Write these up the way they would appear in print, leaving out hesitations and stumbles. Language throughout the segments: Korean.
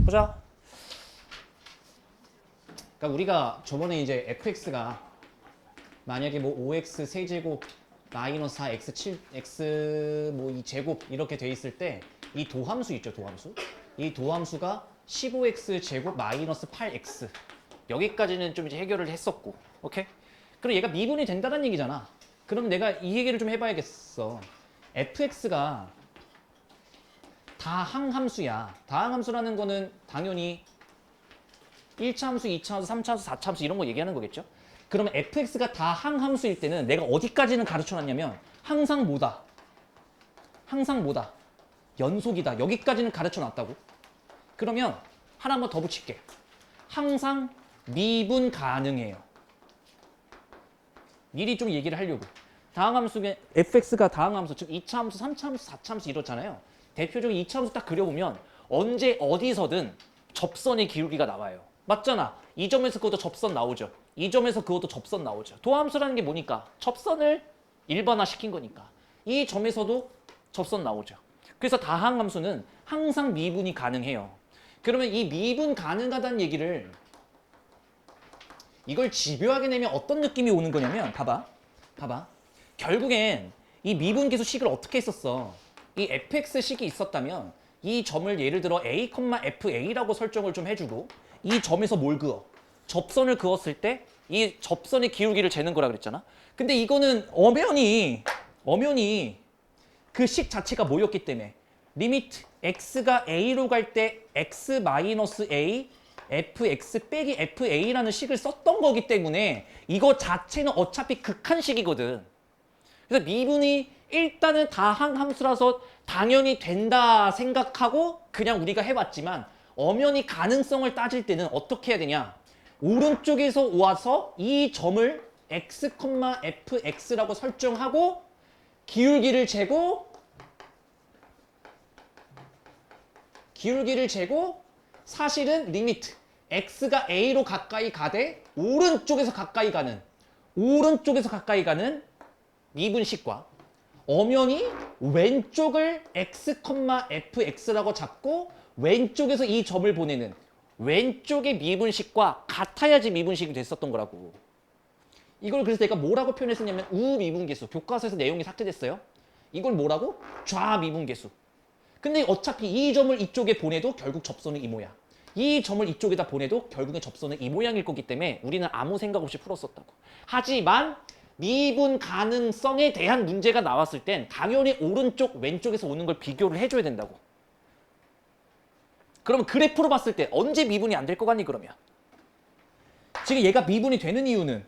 보자. 그러니까 우리가 저번에 이제 fx가 만약에 뭐 5x 세제곱 마이너스 4x 7x 뭐 이 제곱 이렇게 돼 있을 때 이 도함수 있죠, 도함수. 이 도함수가 15x 제곱 마이너스 8x 여기까지는 좀 이제 해결을 했었고, 오케이? 그럼 얘가 미분이 된다는 얘기잖아. 그럼 내가 이 얘기를 좀 해봐야겠어. fx가 다항함수야. 다항함수라는 거는 당연히 1차 함수, 2차 함수, 3차 함수, 4차 함수 이런 거 얘기하는 거겠죠? 그러면 fx가 다항함수일 때는 내가 어디까지는 가르쳐놨냐면 항상 뭐다? 항상 뭐다? 연속이다. 여기까지는 가르쳐놨다고. 그러면 하나만 더 붙일게. 항상 미분 가능해요. 미리 좀 얘기를 하려고. 다항함수에 fx가 다항함수, 즉 2차 함수, 3차 함수, 4차 함수 이렇잖아요. 대표적인 2차 함수 딱 그려보면 언제 어디서든 접선의 기울기가 나와요. 맞잖아. 이 점에서 그것도 접선 나오죠. 이 점에서 그것도 접선 나오죠. 도함수라는 게 뭐니까? 접선을 일반화시킨 거니까. 이 점에서도 접선 나오죠. 그래서 다항함수는 항상 미분이 가능해요. 그러면 이 미분 가능하다는 얘기를 이걸 집요하게 내면 어떤 느낌이 오는 거냐면 봐봐. 결국엔 이 미분계수식을 어떻게 했었어? 이 fx식이 있었다면 이 점을 예를 들어 a, fa라고 설정을 좀 해주고 이 점에서 뭘 그어? 접선을 그었을 때 이 접선의 기울기를 재는 거라 그랬잖아. 근데 이거는 엄연히 그 식 자체가 뭐였기 때문에 리미트 x가 a로 갈 때 x 마이너스 a fx 빼기 fa라는 식을 썼던 거기 때문에 이거 자체는 어차피 극한식이거든. 그래서 미분이 일단은 다항함수라서 당연히 된다 생각하고 그냥 우리가 해봤지만 엄연히 가능성을 따질 때는 어떻게 해야 되냐? 오른쪽에서 와서 이 점을 x, fx라고 설정하고 기울기를 재고 사실은 리미트 x가 a로 가까이 가되 오른쪽에서 가까이 가는 미분식과 엄연히 왼쪽을 x, fx라고 잡고 왼쪽에서 이 점을 보내는 왼쪽의 미분식과 같아야지 미분식이 됐었던 거라고. 이걸 그래서 내가 뭐라고 표현했었냐면 우미분계수. 교과서에서 내용이 삭제됐어요. 이걸 뭐라고? 좌미분계수. 근데 어차피 이 점을 이쪽에 보내도 결국 접선은 이 모양. 이 점을 이쪽에다 보내도 결국엔 접선은 이 모양일 거기 때문에 우리는 아무 생각 없이 풀었었다고. 하지만 미분 가능성에 대한 문제가 나왔을 땐 당연히 오른쪽, 왼쪽에서 오는 걸 비교를 해줘야 된다고. 그러면 그래프로 봤을 때 언제 미분이 안 될 것 같니 그러면? 지금 얘가 미분이 되는 이유는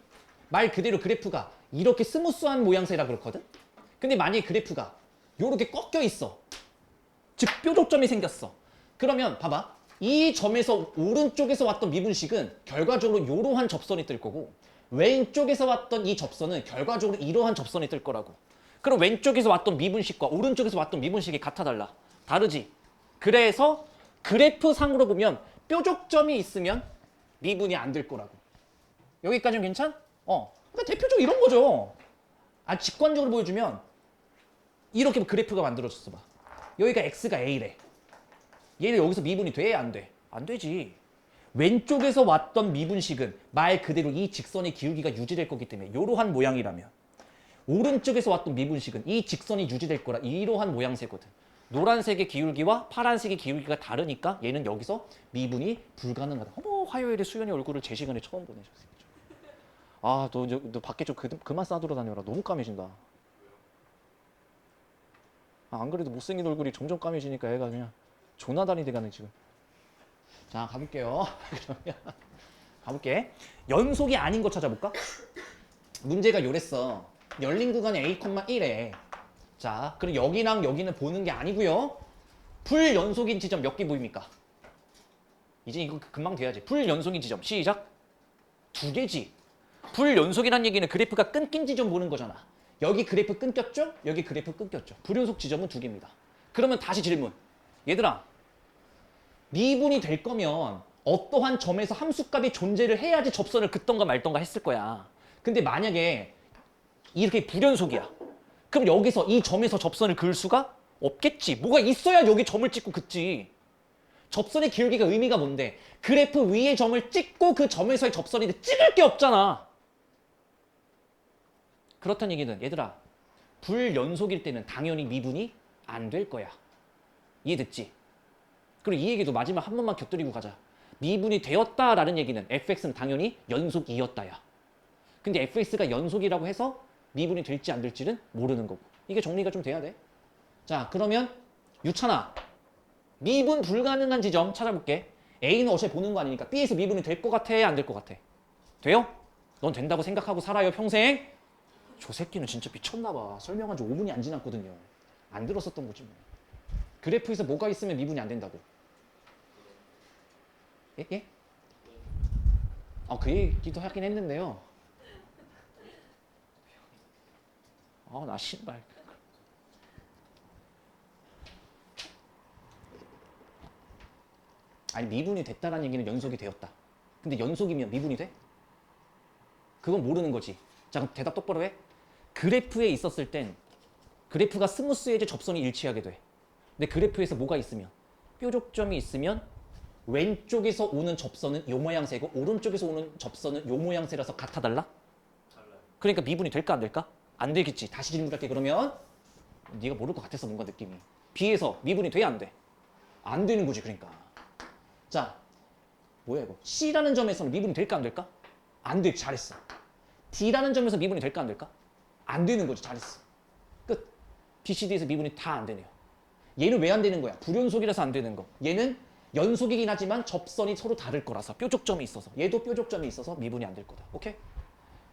말 그대로 그래프가 이렇게 스무스한 모양새라 그렇거든? 근데 만약에 그래프가 이렇게 꺾여 있어. 즉 뾰족점이 생겼어. 그러면 봐봐. 이 점에서 오른쪽에서 왔던 미분식은 결과적으로 이러한 접선이 뜰 거고 왼쪽에서 왔던 이 접선은 결과적으로 이러한 접선이 뜰 거라고. 그럼 왼쪽에서 왔던 미분식과 오른쪽에서 왔던 미분식이 같아 달라? 다르지? 그래서 그래프 상으로 보면 뾰족점이 있으면 미분이 안 될 거라고. 여기까지는 괜찮? 그러니까 대표적으로 이런 거죠. 직관적으로 보여주면 이렇게 그래프가 만들어졌어 봐. 여기가 x가 a래. 얘는 여기서 미분이 돼? 안 돼? 안 되지. 왼쪽에서 왔던 미분식은 말 그대로 이 직선의 기울기가 유지될 거기 때문에 이러한 모양이라면 오른쪽에서 왔던 미분식은 이 직선이 유지될 거라 이러한 모양새거든. 노란색의 기울기와 파란색의 기울기가 다르니까 얘는 여기서 미분이 불가능하다. 어머, 화요일에 수연이 얼굴을 제 시간에 처음 보내셨어요. 너 밖에 좀 그만 싸돌아다녀라. 너무 까매진다. 안 그래도 못생긴 얼굴이 점점 까매지니까 애가 그냥 조나단이 돼가네 지금. 자, 가볼게요. 그러면 가볼게. 연속이 아닌 거 찾아볼까? 문제가 요랬어. 열린 구간에 a, 1에 자, 그럼 여기랑 여기는 보는 게 아니고요. 불연속인 지점 몇 개 보입니까? 이제 이거 금방 돼야지. 불연속인 지점 시작. 2개지. 불연속이란 얘기는 그래프가 끊긴 지점 보는 거잖아. 여기 그래프 끊겼죠? 여기 그래프 끊겼죠. 불연속 지점은 2개입니다. 그러면 다시 질문. 얘들아, 미분이 될 거면 어떠한 점에서 함수값이 존재를 해야지 접선을 긋던가 말던가 했을 거야. 근데 만약에 이렇게 불연속이야. 그럼 여기서 이 점에서 접선을 그을 수가 없겠지. 뭐가 있어야 여기 점을 찍고 긋지. 접선의 기울기가 의미가 뭔데? 그래프 위에 점을 찍고 그 점에서의 접선인데 찍을 게 없잖아. 그렇다는 얘기는 얘들아, 불연속일 때는 당연히 미분이 안 될 거야. 이해됐지? 그리고 이 얘기도 마지막 한 번만 곁들이고 가자. 미분이 되었다라는 얘기는 fx는 당연히 연속이었다야. 근데 fx가 연속이라고 해서 미분이 될지 안 될지는 모르는 거고. 이게 정리가 좀 돼야 돼. 자, 그러면 유찬아, 미분 불가능한 지점 찾아볼게. A는 어차피 보는 거 아니니까 B에서 미분이 될 것 같아, 안 될 것 같아? 돼요? 넌 된다고 생각하고 살아요, 평생? 저 새끼는 진짜 미쳤나 봐. 설명한 지 5분이 안 지났거든요. 안 들었었던 거지 뭐. 그래프에서 뭐가 있으면 미분이 안 된다고. 예? 예? 그 얘기도 하긴 했는데요. 나 신발. 아니, 미분이 됐다라는 얘기는 연속이 되었다. 근데 연속이면 미분이 돼? 그건 모르는 거지. 자, 그럼 대답 똑바로 해. 그래프에 있었을 땐 그래프가 스무스해져 접선이 일치하게 돼. 근데 그래프에서 뭐가 있으면, 뾰족점이 있으면 왼쪽에서 오는 접선은 요 모양새고 오른쪽에서 오는 접선은 요 모양새라서 같아 달라? 달라요. 그러니까 미분이 될까 안 될까? 안 되겠지. 다시 질문할게. 그러면 네가 모를 것 같았어, 뭔가 느낌이. B에서 미분이 돼, 안 돼? 안 되는 거지. 그러니까 자, 뭐야 이거? C라는 점에서는 미분이 될까 안 될까? 안 돼. 잘했어. D라는 점에서 미분이 될까 안 될까? 안 되는 거지. 잘했어. 끝. B, C, D에서 미분이 다 안 되네요. 얘는 왜 안 되는 거야? 불연속이라서 안 되는 거. 얘는 연속이긴 하지만 접선이 서로 다를 거라서, 뾰족점이 있어서. 얘도 뾰족점이 있어서 미분이 안 될 거다. 오케이?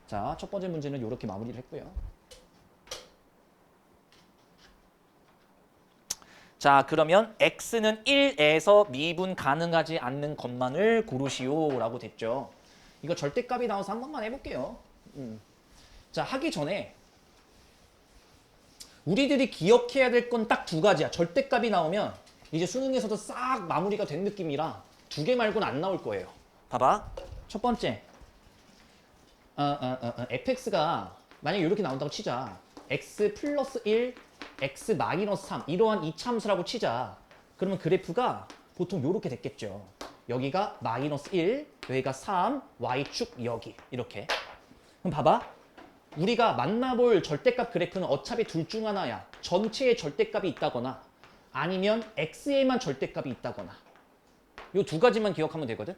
자, 첫 번째 문제는 이렇게 마무리를 했고요. 자, 그러면 x는 1에서 미분 가능하지 않는 것만을 고르시오 라고 됐죠. 이거 절대값이 나와서 한 번만 해볼게요. 자, 하기 전에 우리들이 기억해야 될 건 딱 두 가지야. 절대값이 나오면 이제 수능에서도 싹 마무리가 된 느낌이라 두 개 말고는 안 나올 거예요. 봐봐. 첫 번째, fx가 만약에 이렇게 나온다고 치자. x 플러스 1, x 마이너스 3 이러한 이차함수라고 치자. 그러면 그래프가 보통 이렇게 됐겠죠. 여기가 마이너스 1, 여기가 3, y축 여기 이렇게. 그럼 봐봐. 우리가 만나볼 절대값 그래프는 어차피 둘 중 하나야. 전체에 절대값이 있다거나 아니면 x에만 절대값이 있다거나. 이 두 가지만 기억하면 되거든.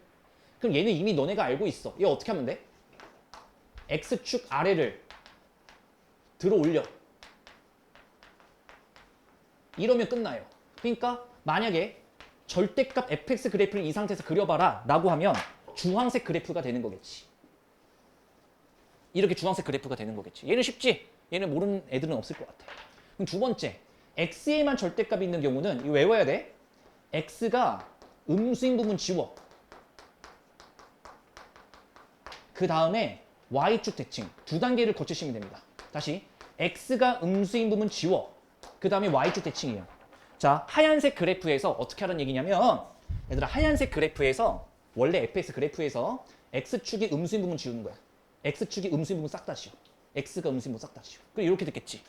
그럼 얘는 이미 너네가 알고 있어. 얘 어떻게 하면 돼? x축 아래를 들어 올려. 이러면 끝나요. 그러니까 만약에 절대값 fx 그래프를 이 상태에서 그려봐라 라고 하면 주황색 그래프가 되는 거겠지. 이렇게 주황색 그래프가 되는 거겠지. 얘는 쉽지? 얘는 모르는 애들은 없을 것 같아. 그럼 두 번째, x에만 절대값이 있는 경우는 이거 외워야 돼. x가 음수인 부분 지워. 그 다음에 y축 대칭 두 단계를 거치시면 됩니다. 다시 x가 음수인 부분 지워. 그 다음에 y축 대칭이에요. 자, 하얀색 그래프에서 어떻게 하라는 얘기냐면 얘들아, 하얀색 그래프에서 원래 fx 그래프에서 x축이 음수인 부분 지우는 거야. x축이 음수인 부분 싹 다 지워. x가 음수인 부분 싹 다 지워. 그럼 이렇게 됐겠지.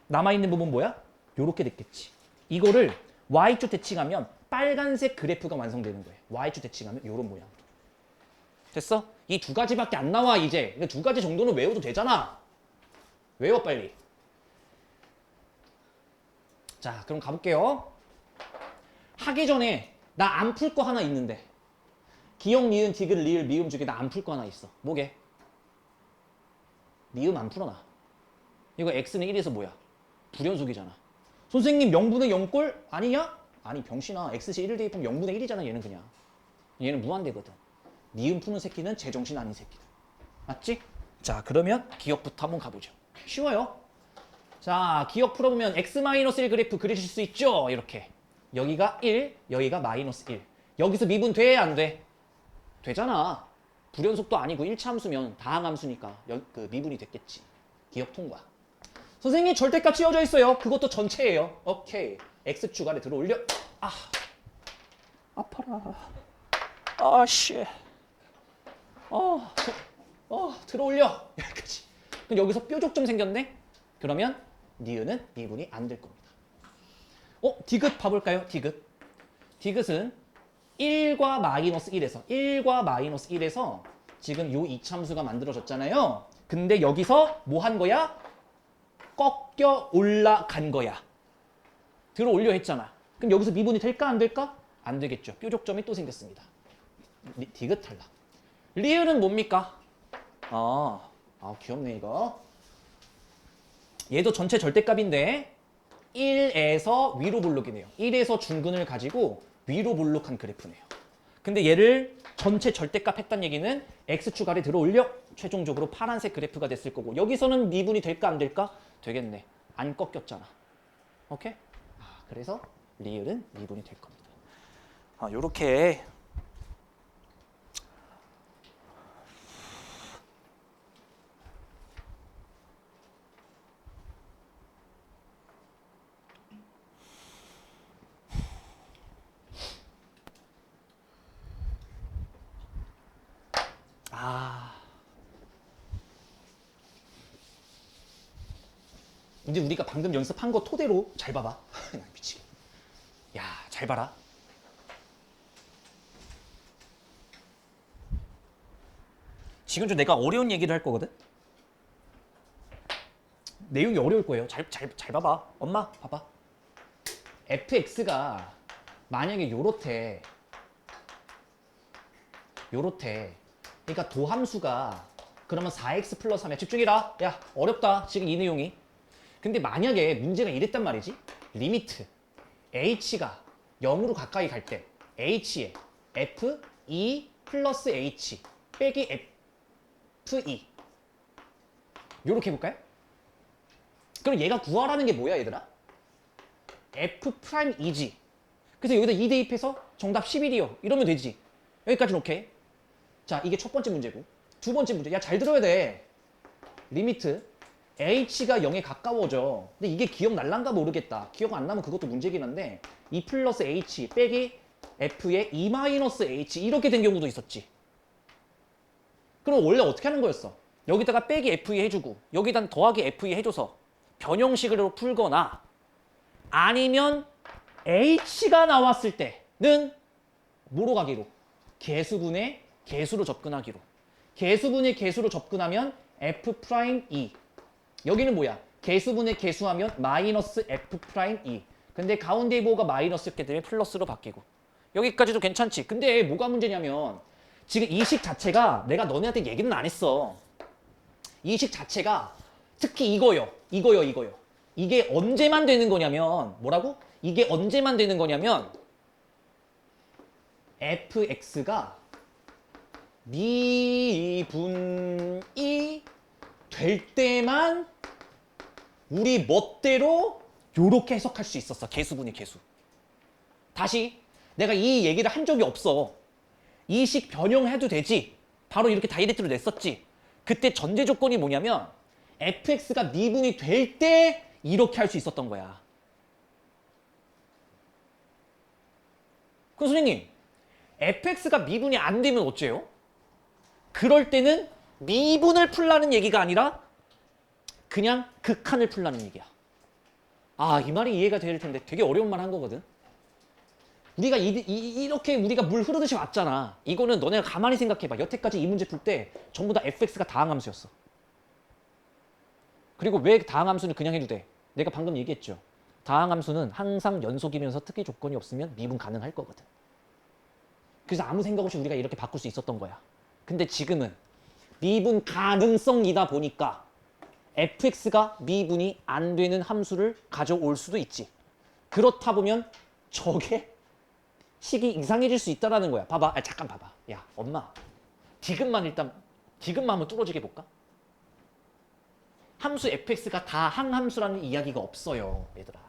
남아있는 부분 뭐야? 요렇게 됐겠지. 이거를 y축 대칭하면 빨간색 그래프가 완성되는 거예요. y축 대칭하면 요런 모양으로. 됐어? 이 두 가지밖에 안 나와 이제. 두 가지 정도는 외워도 되잖아. 외워 빨리. 자, 그럼 가볼게요. 하기 전에 나 안 풀 거 하나 있는데. 기역, 니은, 디귿, 리을, 미음 중에 나 안 풀 거 하나 있어. 뭐게? 미음 안 풀어놔. 이거 x는 1에서 뭐야? 불연속이잖아. 선생님 0분의 0꼴? 아니냐? 아니 병신아. x시 1을 대입하면 0분의 1이잖아 얘는 그냥. 얘는 무한대거든. 미음 푸는 새끼는 제정신 아닌 새끼다. 맞지? 자, 그러면 기억부터 한번 가보죠. 쉬워요. 자, 기억 풀어보면 x-1 그래프 그리실 수 있죠? 이렇게. 여기가 1, 여기가 마이너스 1. 여기서 미분 돼? 안 돼? 되잖아. 불연속도 아니고 1차 함수면 다항함수니까 그 미분이 됐겠지. 기억 통과. 선생님 절대값 씌워져 있어요. 그것도 전체예요. 오케이. x축 아래 들어 올려. 아, 아파라. 아, 씨. 들어 올려. 여기까지. 그럼 여기서 뾰족점 생겼네? 그러면 니은은 미분이 안 될 겁니다. 디귿 봐볼까요? 디귿. 디귿은 1과 마이너스 1에서 지금 요 이참수가 만들어졌잖아요. 근데 여기서 뭐 한 거야? 꺾여 올라간 거야. 들어 올려 했잖아. 그럼 여기서 미분이 될까 안 될까? 안 되겠죠. 뾰족점이 또 생겼습니다. 디귿 탈락. 리을은 뭡니까? 귀엽네 이거. 얘도 전체 절대값인데 1에서 위로 볼록이네요. 1에서 중근을 가지고 위로 볼록한 그래프네요. 근데 얘를 전체 절대값 했단 얘기는 x축 아래 들어 올려 최종적으로 파란색 그래프가 됐을 거고 여기서는 미분이 될까 안 될까? 되겠네. 안 꺾였잖아. 오케이? 그래서 리을은 미분이 될 겁니다. 요렇게 이제 우리가 방금 연습한 거 토대로 잘 봐봐. 미치겠네. 야, 잘 봐라. 지금 좀 내가 어려운 얘기를 할 거거든? 내용이 어려울 거예요. 잘 봐봐. 엄마, 봐봐. fx가 만약에 요렇대. 그러니까 도함수가 그러면 4x 플러스 3이야. 집중해라. 야, 어렵다. 지금 이 내용이. 근데 만약에 문제가 이랬단 말이지. 리미트 h가 0으로 가까이 갈 때 h에 f2 플러스 h 빼기 f2 요렇게 해볼까요? 그럼 얘가 구하라는 게 뭐야 얘들아? f'2지. 그래서 여기다 2 대입해서 정답 11이요. 이러면 되지. 여기까지는 오케이. 자, 이게 첫 번째 문제고. 두 번째 문제. 야, 잘 들어야 돼. 리미트 h가 0에 가까워져. 근데 이게 기억날란가 모르겠다. 기억 안 나면 그것도 문제긴 한데 2 플러스 h 빼기 f의 2 마이너스 h 이렇게 된 경우도 있었지. 그럼 원래 어떻게 하는 거였어? 여기다가 빼기 f2 해주고 여기다 더하기 f2 해줘서 변형식으로 풀거나 아니면 h가 나왔을 때는 뭐로 가기로? 개수분의 개수로 접근하기로. 개수분의 개수로 접근하면 f'2. 여기는 뭐야? 개수분의 개수하면 마이너스 f'2. 근데 가운데 보호가 마이너스였기 때문에 플러스로 바뀌고. 여기까지도 괜찮지? 근데 뭐가 문제냐면 지금 이 식 자체가 내가 너네한테 얘기는 안 했어. 이 식 자체가 특히 이거요. 이게 언제만 되는 거냐면 뭐라고? 이게 언제만 되는 거냐면 fx가 미분이 될 때만 우리 멋대로 요렇게 해석할 수 있었어. 개수분이 개수. 다시 내가 이 얘기를 한 적이 없어. 이 식 변형해도 되지. 바로 이렇게 다이렉트로 냈었지. 그때 전제 조건이 뭐냐면 fx가 미분이 될 때 이렇게 할 수 있었던 거야. 그럼 선생님 fx가 미분이 안 되면 어째요? 그럴 때는 미분을 풀라는 얘기가 아니라 그냥 극한을 풀라는 얘기야. 이 말이 이해가 될 텐데 되게 어려운 말 한 거거든. 우리가 이렇게 우리가 물 흐르듯이 왔잖아. 이거는 너네가 가만히 생각해봐. 여태까지 이 문제 풀 때 전부 다 fx가 다항함수였어. 그리고 왜 다항함수는 그냥 해도 돼? 내가 방금 얘기했죠. 다항함수는 항상 연속이면서 특기 조건이 없으면 미분 가능할 거거든. 그래서 아무 생각 없이 우리가 이렇게 바꿀 수 있었던 거야. 근데 지금은 미분 가능성이다 보니까 fx가 미분이 안 되는 함수를 가져올 수도 있지. 그렇다 보면 저게 식이 이상해질 수 있다는 거야. 봐봐. 잠깐 봐봐. 야, 엄마. 디귿만 한번 뚫어지게 볼까? 함수 fx가 다항함수라는 이야기가 없어요. 얘들아.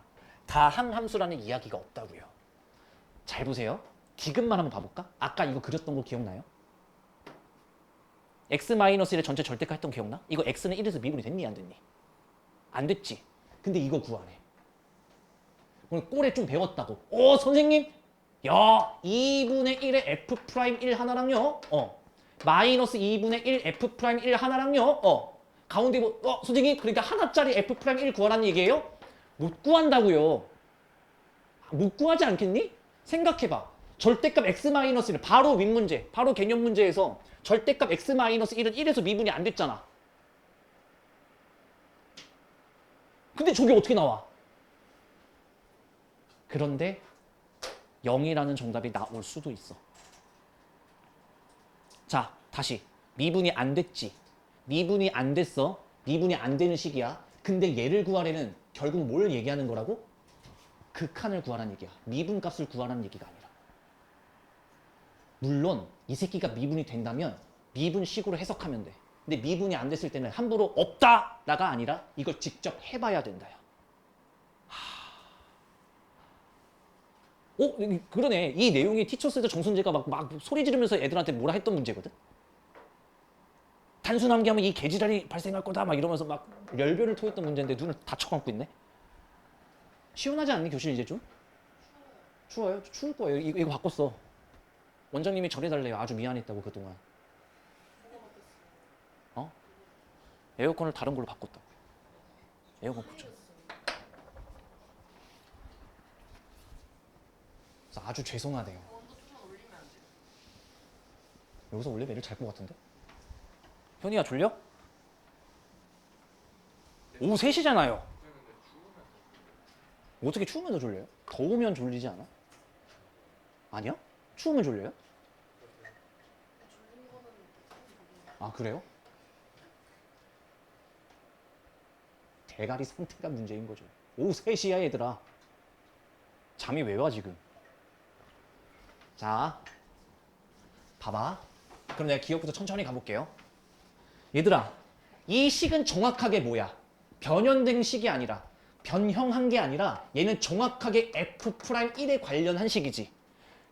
다항함수라는 이야기가 없다고요. 잘 보세요. 디귿만 한번 봐볼까? 아까 이거 그렸던 거 기억나요? x-1의 전체 절대값 했던 거 기억나? 이거 x는 1에서 미분이 됐니 안 됐니? 안 됐지. 근데 이거 구하래. 오늘 꼴에 좀 배웠다고. 선생님? 야, 2분의 1의 f'1 하나랑요. 마이너스 2분의 1 f'1 하나랑요. 가운데 선생님 그러니까 하나짜리 f'1 구하라는 얘기예요? 못 구한다고요. 못 구하지 않겠니? 생각해봐. 절대값 x-1을 바로 윗문제, 바로 개념 문제에서 절대값 x-1은 1에서 미분이 안 됐잖아. 근데 저게 어떻게 나와? 그런데 0이라는 정답이 나올 수도 있어. 자, 다시. 미분이 안 됐지. 미분이 안 됐어. 미분이 안 되는 식이야. 근데 얘를 구하려는 결국 뭘 얘기하는 거라고? 극한을 구하라는 얘기야. 미분 값을 구하라는 얘기가 아니라. 물론 이 새끼가 미분이 된다면 미분식으로 해석하면 돼. 근데 미분이 안 됐을 때는 함부로 없다라가 아니라 이걸 직접 해봐야 된다요. 그러네. 이 내용이 티처스에서 정선재가 막 소리 지르면서 애들한테 뭐라 했던 문제거든. 단순 암기하면 이 개지랄이 발생할 거다 막 이러면서 막 열변을 토했던 문제인데 눈을 다 쳐감고 있네. 시원하지 않니 교실 이제 좀? 추워요? 추울 거예요. 이거 바꿨어. 원장님이 절해달래요. 아주 미안했다고 그동안. 어? 에어컨을 다른 걸로 바꿨다. 에어컨 고쳐. 그래서 아주 죄송하대요. 여기서 원래 매를 잘 것 같은데? 현이야 졸려? 오후 3시잖아요. 어떻게 추우면 더 졸려요? 더우면 졸리지 않아? 아니야? 추우면 졸려요? 아 그래요? 대가리 상태가 문제인 거죠. 오후 3시야 얘들아. 잠이 왜 와 지금? 자 봐봐. 그럼 내가 기억부터 천천히 가볼게요. 얘들아 이 식은 정확하게 뭐야? 변현된 식이 아니라 변형한 게 아니라 얘는 정확하게 F'1에 관련한 식이지.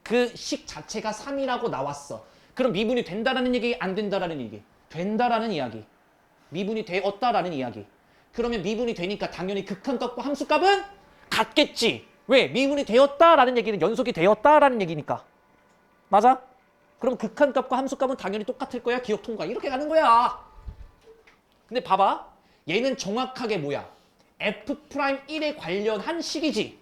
그 식 자체가 3이라고 나왔어. 그럼 미분이 된다라는 얘기, 안 된다라는 얘기? 된다라는 이야기. 미분이 되었다라는 이야기. 그러면 미분이 되니까 당연히 극한값과 함수값은 같겠지. 왜? 미분이 되었다라는 얘기는 연속이 되었다라는 얘기니까. 맞아? 그럼 극한값과 함수값은 당연히 똑같을 거야. 기억 통과. 이렇게 가는 거야. 근데 봐봐. 얘는 정확하게 뭐야? F'1에 관련한 식이지.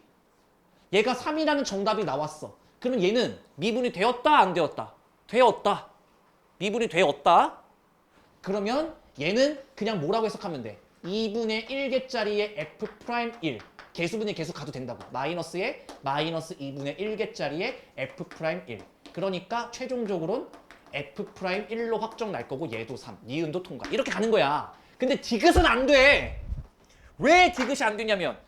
얘가 3이라는 정답이 나왔어. 그러면 얘는 미분이 되었다 안 되었다? 되었다. 미분이 되었다. 그러면 얘는 그냥 뭐라고 해석하면 돼? 2분의 1개짜리의 F'1 개수분의 개수 가도 된다고. 마이너스에 마이너스 2분의 1개짜리의 F'1 그러니까 최종적으로는 F'1로 확정 날 거고 얘도 3, 니은도 통과. 이렇게 가는 거야. 근데 디귿은 안 돼. 왜 디귿이 안 되냐면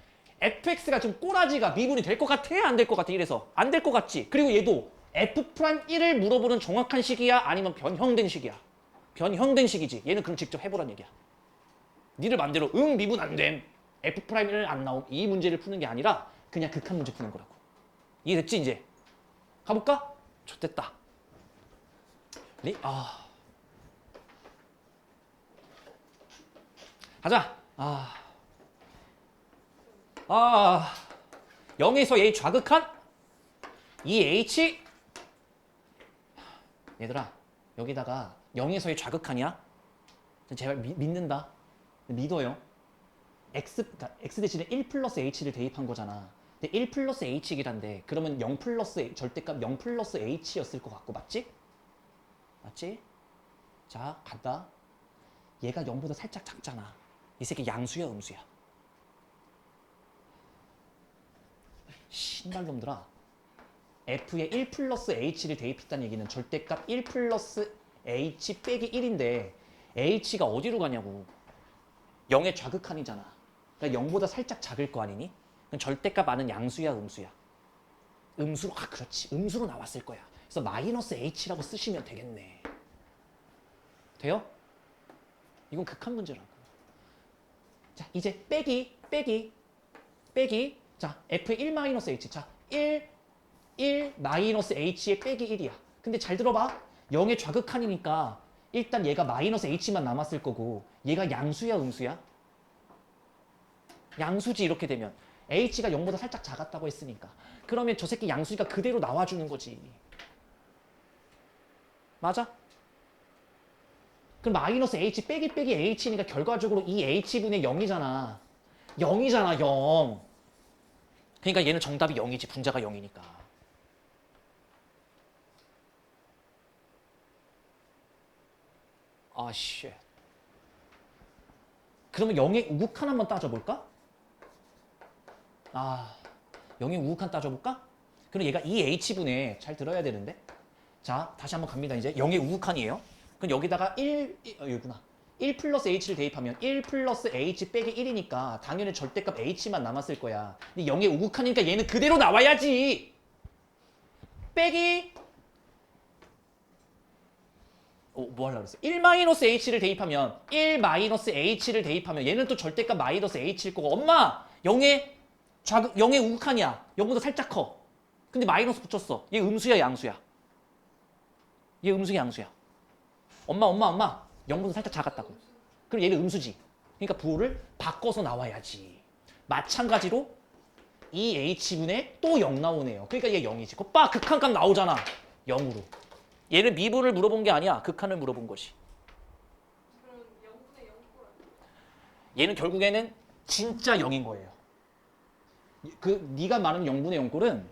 fx가 좀 꼬라지가 미분이 될 것 같아? 안 될 것 같아? 이래서 안 될 것 같지? 그리고 얘도 F'1을 물어보는 정확한 식이야? 아니면 변형된 식이야? 변형된 식이지. 얘는 그럼 직접 해보란 얘기야. 니들 맘대로 미분 안 됨. F'1을 안 나옴. 이 문제를 푸는 게 아니라 그냥 극한 문제 푸는 거라고. 이해됐지 이제? 가볼까? 좋됐다. 가자. 0에서 A 좌극한 이 H 얘들아 여기다가 0에서의 좌극한이야? 제발 믿는다. 믿어요. 그러니까 X 대신에 1 플러스 H를 대입한 거잖아. 근데 1 플러스 H이란데 그러면 0 플러스 절대값 0 플러스 H였을 것 같고 맞지? 맞지? 자 간다. 얘가 0보다 살짝 작잖아. 이 새끼 양수야 음수야? 신발놈들아. F에 1 플러스 H를 대입했다는 얘기는 절대값 1 플러스 H 빼기 1인데 H가 어디로 가냐고. 0의 좌극한이잖아. 그러니까 0보다 살짝 작을 거 아니니? 그럼 절대값 아는 양수야 음수야? 음수로 그렇지. 음수로 나왔을 거야. 그래서 마이너스 H라고 쓰시면 되겠네. 돼요? 이건 극한 문제라고. 자 이제 빼기 자 F의 1 마이너스 H 자 1 마이너스 H의 빼기 1이야. 근데 잘 들어봐. 0의 좌극한이니까 일단 얘가 마이너스 H만 남았을 거고 얘가 양수야 음수야? 양수지 이렇게 되면. H가 0보다 살짝 작았다고 했으니까. 그러면 저 새끼 양수니까 그대로 나와주는 거지. 맞아? 그럼 마이너스 H 빼기 H니까 결과적으로 이 H분의 0이잖아. 0이잖아 0. 그러니까 얘는 정답이 0이지. 분자가 0이니까. 아, 쉣. 그러면 0의 우극한 한번 따져볼까? 아, 0의 우극한 따져볼까? 그럼 얘가 2h분의, 잘 들어야 되는데. 자, 다시 한번 갑니다. 이제 0의 우극한이에요. 그럼 여기다가 여기구나. 1 플러스 h를 대입하면 1 플러스 h 빼기 1이니까 당연히 절대값 h만 남았을 거야. 근데 0의 우극한이니까 얘는 그대로 나와야지. 빼기 뭐 하려고 그랬어? 1 마이너스 h를 대입하면 1 마이너스 h를 대입하면 얘는 또 절대값 마이너스 h일 거고. 엄마! 0의 우극한이야. 0보다 살짝 커. 근데 마이너스 붙였어. 얘 음수야, 양수야? 얘 음수야, 양수야? 엄마. 0보다 살짝 작았다고. 그럼 얘는 음수지. 그러니까 부호를 바꿔서 나와야지. 마찬가지로 2h분의 또 0 나오네요. 그러니까 얘 0이지. 빠 극한값 나오잖아. 0으로. 얘를 미분을 물어본 게 아니야. 극한을 물어본 것이. 그럼 0분의 0 꼴. 얘는 결국에는 진짜 0인 거예요. 네가 말하는 0분의 0꼴은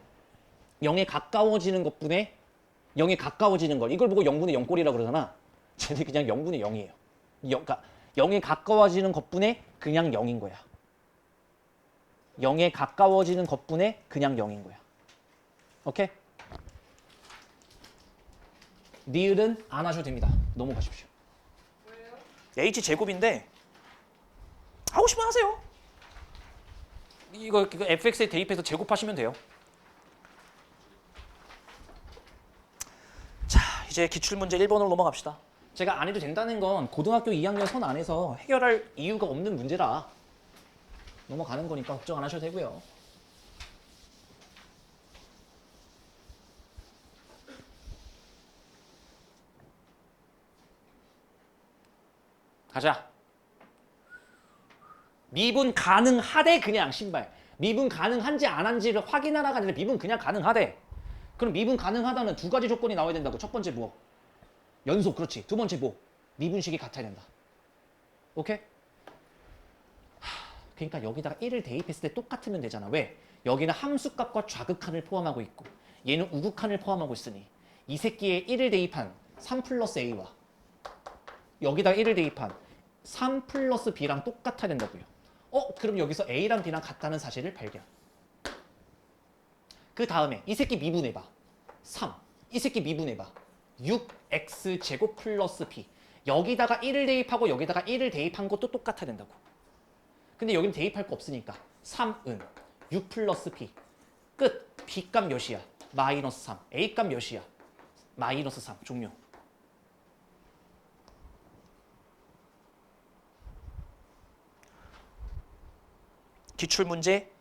0에 가까워지는 것분에 0에 가까워지는 걸. 이걸 보고 0분의 0꼴이라고 그러잖아. 쟤는 그냥 0분의 0이에요. 그러니까 0에 가까워지는 것분에 그냥 0인 거야. 0에 가까워지는 것분에 그냥 0인 거야. 오케이? 니을은 안 하셔도 됩니다. 넘어가십시오. 뭐예요? h 제곱인데 하고 싶으면 하세요. 이거 fx에 대입해서 제곱하시면 돼요. 자, 이제 기출문제 1번으로 넘어갑시다. 제가 안 해도 된다는 건 고등학교 2학년 선 안에서 해결할 이유가 없는 문제라 넘어가는 거니까 걱정 안 하셔도 되고요. 가자. 미분 가능하대. 그냥 신발. 미분 가능한지 안 한지를 확인하라가 아니라 미분 그냥 가능하대. 그럼 미분 가능하다는 두 가지 조건이 나와야 된다고. 첫 번째 뭐? 연속. 그렇지. 두 번째 뭐? 미분식이 같아야 된다. 오케이? 그러니까 여기다가 1을 대입했을 때 똑같으면 되잖아. 왜? 여기는 함수값과 좌극한을 포함하고 있고 얘는 우극한을 포함하고 있으니 이 새끼에 1을 대입한 3 플러스 a와 여기다가 1을 대입한 3 플러스 b랑 똑같아야 된다고요. 그럼 여기서 a랑 b랑 같다는 사실을 발견. 그 다음에 이 새끼 미분해봐. 3. 이 새끼 미분해봐. 6x 제곱 플러스 b. 여기다가 1을 대입하고 여기다가 1을 대입한 것도 똑같아야 된다고. 근데 여기는 대입할 거 없으니까 3은 6 플러스 b. 끝. b 값 몇이야? 마이너스 3. a 값 몇이야? 마이너스 3. 종료. 기출문제.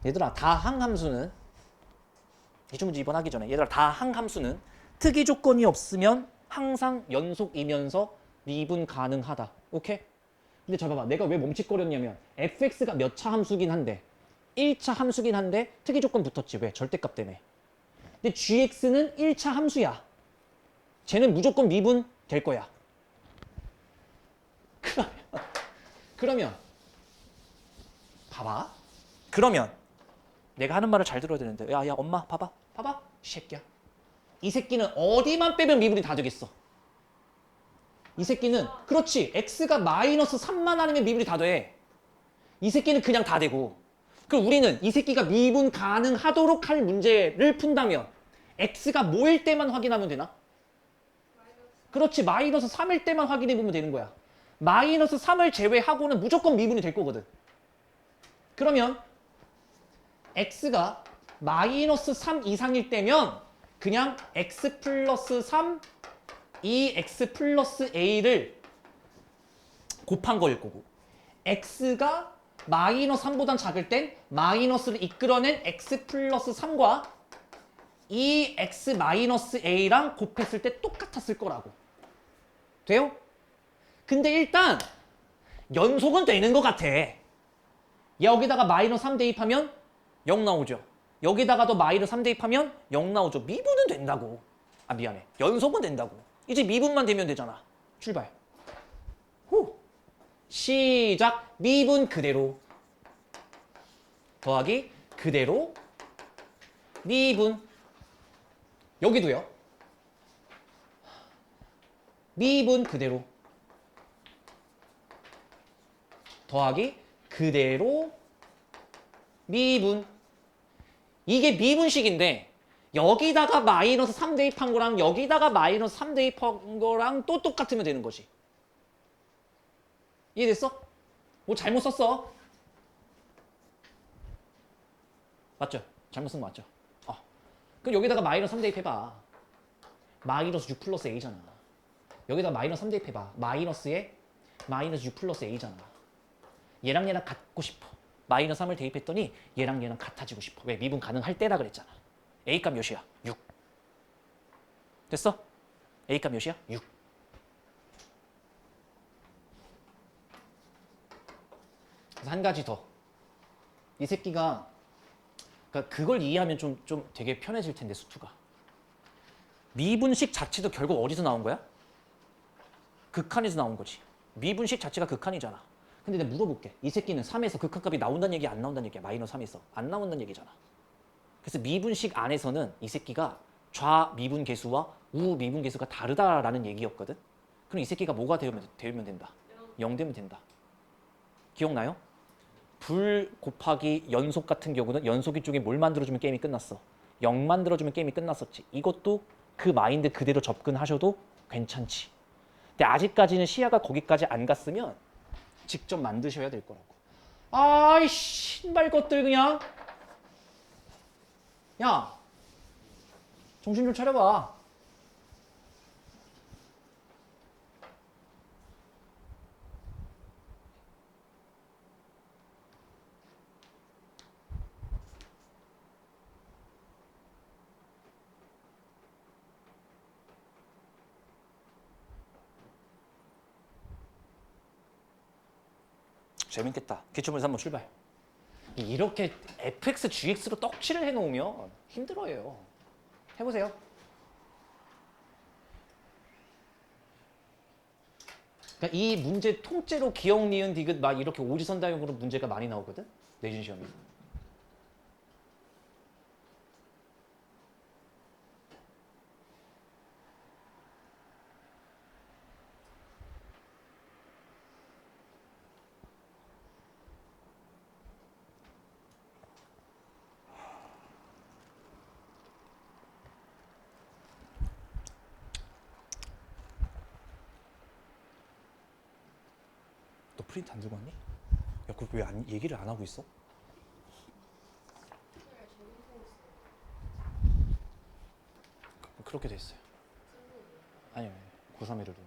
얘들아, 다항함수는 기출문제 이번 하기 전에 얘들아, 다항함수는 특이 조건이 없으면 항상 연속이면서 미분 가능하다. 오케이? 근데 저 봐봐. 내가 왜 멈칫거렸냐면 fx가 몇 차 함수긴 한데 1차 함수긴 한데 특이 조건 붙었지. 왜? 절대값 때문에. 근데 gx는 1차 함수야. 쟤는 무조건 미분 될 거야. 그러면 봐봐. 그러면 내가 하는 말을 잘 들어야 되는데 야 엄마 봐봐. 이 새끼야. 이 새끼는 어디만 빼면 미분이 다 되겠어. 이 새끼는 그렇지. x가 마이너스 3만 아니면 미분이 다 돼. 이 새끼는 그냥 다 되고. 그럼 우리는 이 새끼가 미분 가능하도록 할 문제를 푼다면 x가 뭐일 때만 확인하면 되나? 그렇지. 마이너스 3일 때만 확인해보면 되는 거야. 마이너스 3을 제외하고는 무조건 미분이 될 거거든. 그러면 x가 마이너스 3 이상일 때면 그냥 x 플러스 3 2x 플러스 a를 곱한 거일 거고 x가 마이너스 3보단 작을 땐 마이너스를 이끌어낸 x 플러스 3과 2x 마이너스 a랑 곱했을 때 똑같았을 거라고. 돼요? 근데 일단 연속은 되는 것 같아. 여기다가 마이너스 3 대입하면 0 나오죠. 여기다가도 마이너스 3 대입하면 0 나오죠. 미분은 된다고. 아 미안해. 연속은 된다고. 이제 미분만 되면 되잖아. 출발. 후. 시작. 미분 그대로 더하기 그대로 미분. 여기도요. 미분 그대로 더하기 그대로 미분. 이게 미분식인데 여기다가 마이너스 3 대입한 거랑 여기다가 마이너스 3 대입한 거랑 또 똑같으면 되는 거지. 이해됐어? 뭐 잘못 썼어. 맞죠? 잘못 쓴 거 맞죠? 그럼 여기다가 마이너스 3 대입해봐. 마이너스 6 플러스 a잖아. 여기다가 마이너스 3 대입해봐. 마이너스에 마이너스 6 플러스 a잖아. 얘랑 얘랑 같고 싶어. 마이너스 3을 대입했더니 얘랑 얘랑 같아지고 싶어. 왜? 미분 가능할 때라 그랬잖아. A값 몇이야? 6. 됐어? A값 몇이야? 6. 그래서 한 가지 더. 이 새끼가 그러니까 그걸 이해하면 좀 되게 편해질 텐데 수투가. 미분식 자체도 결국 어디서 나온 거야? 극한에서 나온 거지. 미분식 자체가 극한이잖아. 근데 내가 물어볼게. 이 새끼는 3에서 극한값이 나온다는 얘기 안 나온다는 얘기야. 마이너스 3에서. 안 나온다는 얘기잖아. 그래서 미분식 안에서는 이 새끼가 좌 미분 계수와 우 미분 계수가 다르다라는 얘기였거든. 그럼 이 새끼가 뭐가 되면 된다? 0 되면 된다. 기억나요? 불 곱하기 연속 같은 경우는 연속이 쪽에 뭘 만들어주면 게임이 끝났어. 0 만들어주면 게임이 끝났었지. 이것도 그 마인드 그대로 접근하셔도 괜찮지. 근데 아직까지는 시야가 거기까지 안 갔으면 직접 만드셔야 될 거라고. 아이 신발 것들 그냥. 야 정신 좀 차려봐. 재밌겠다. 기초분석 한번 출발. 이렇게 fx, gx로 떡칠을 해놓으면 힘들어요. 해보세요. 그러니까 이 문제 통째로 기억, 니은, 디귿 막 이렇게 오지선다형으로 문제가 많이 나오거든. 내신 시험에. 너 프린트 안 들고 왔니? 야, 그거 왜 얘기를 안 하고 있어? 그렇게 됐어요. 아니요, 고3의 르름이.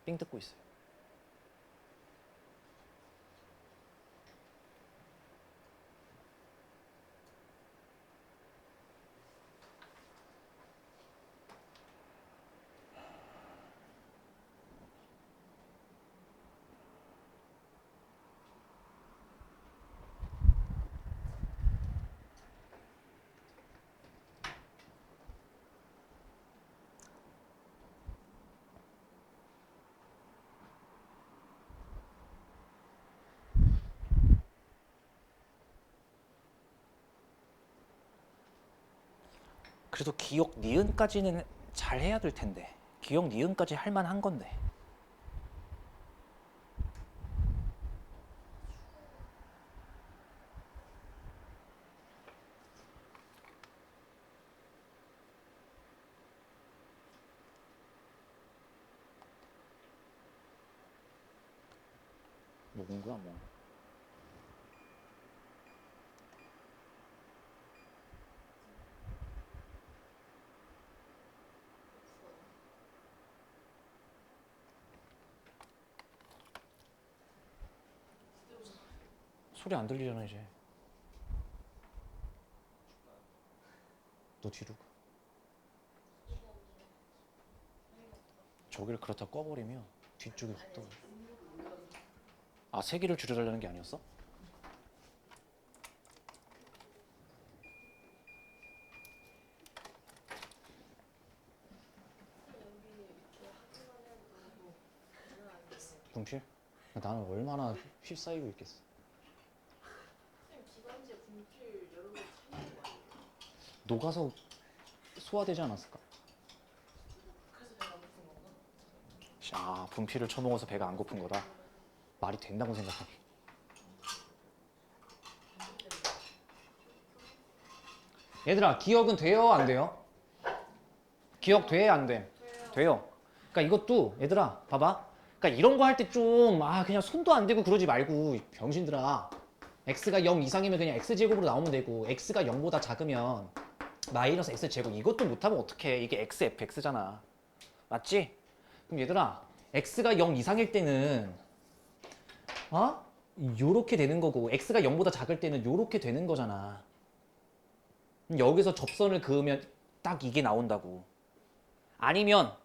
삥 뜯고 있어요. 그래도 기억, 니은까지는 잘 해야 될 텐데. 기억, 니은까지 할 만한 건데. 먹은 거야 뭐. 소리 안 들리잖아 이제. 너 뒤로 가. 저기를 그렇다 꺼버리면 뒤쪽에 확 떠. 아, 세기를 줄여달라는 게 아니었어? 분필? 나는 얼마나 휩싸이고 있겠어. 선생님 기관지에 분필 여러 개 참는 거 아니에요? 녹아서 소화되지 않았을까? 그래서 배가 고픈 건가? 아, 분필을 쳐먹어서 배가 안 고픈 거다. 말이 된다고 생각하니. 얘들아, 기억은 돼요, 안 돼요? 기억 돼, 안 돼? 돼요. 돼요. 그러니까 이것도 얘들아, 봐봐. 그러니까 이런 거 할 때 좀 그냥 손도 안 대고 그러지 말고 병신들아. x가 0 이상이면 그냥 x제곱으로 나오면 되고 x가 0보다 작으면 마이너스 x제곱. 이것도 못하면 어떡해. 이게 x, fx잖아. 맞지? 그럼 얘들아, x가 0 이상일 때는 요렇게 되는 거고 x가 0보다 작을 때는 요렇게 되는 거잖아. 여기서 접선을 그으면 딱 이게 나온다고. 아니면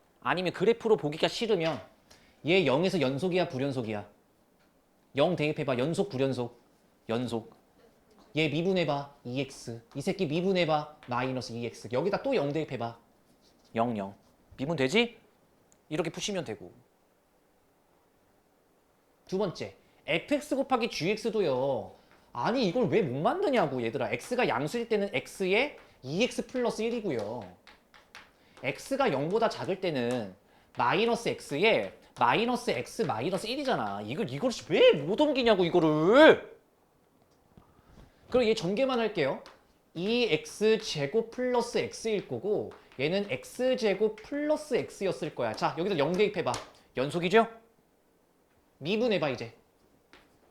그래프로 보기가 싫으면 얘 0에서 연속이야, 불연속이야? 0 대입해봐. 연속, 불연속? 연속. 얘 미분해봐. 2x. 이 새끼 미분해봐. 마이너스 2x. 여기다 또 0 대입해봐. 0, 0. 미분되지? 이렇게 푸시면 되고. 두 번째, fx 곱하기 gx도요. 아니 이걸 왜 못 만드냐고 얘들아. x가 양수일 때는 x에 2x 플러스 1이고요. x가 0보다 작을 때는 마이너스 x에 마이너스 x 마이너스 1이잖아. 이걸 왜 못 옮기냐고 이거를. 그럼 얘 전개만 할게요. 2x 제곱 플러스 x일 거고 얘는 x 제곱 플러스 x였을 거야. 자, 여기다 0 대입해봐. 연속이죠? 미분해봐 이제.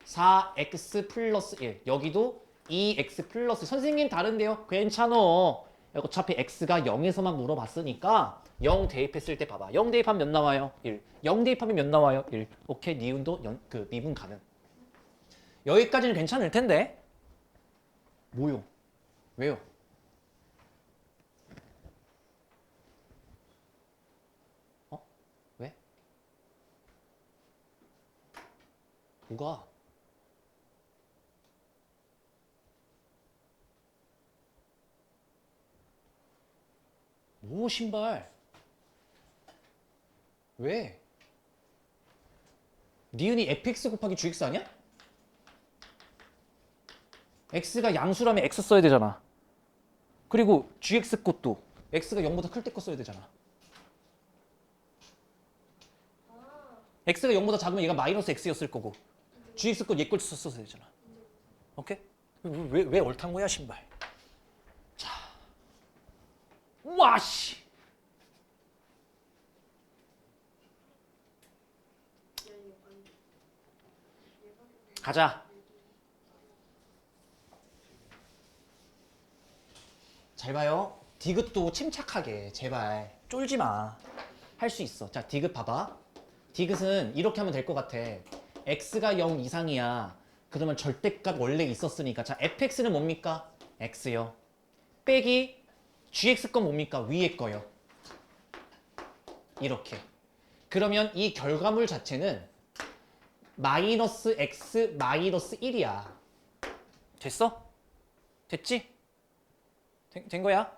4x 플러스 1. 여기도 2x 플러스. 선생님 다른데요? 괜찮어. 어차피 x가 0에서만 물어봤으니까 0 대입했을 때 봐봐. 0 대입하면 몇 나와요? 1. 0 대입하면 몇 나와요? 1. 오케이, 니은도 미분 가능. 여기까지는 괜찮을 텐데. 뭐요? 왜요? 왜? 뭐가? 뭐 신발? 왜? 니은이 fx 곱하기 gx 아니야? x가 양수라면 x 써야 되잖아. 그리고 gx 것도 x가 0보다 클 때 거 써야 되잖아. x가 0보다 작으면 얘가 마이너스 x였을 거고 gx 거 얘 걸 썼어야 되잖아. 오케이? 왜 옳단 거야 신발? 자, 와 씨. 가자. 잘 봐요. 디귿도 침착하게 제발 쫄지 마. 할 수 있어. 자, 디귿 봐봐. 디귿은 이렇게 하면 될 것 같아. x가 0 이상이야. 그러면 절대값 원래 있었으니까. 자, fx는 뭡니까? x요. 빼기 gx 건 뭡니까? 위에 거요. 이렇게. 그러면 이 결과물 자체는 마이너스 x 마이너스 1이야. 됐어? 됐지? 된 거야?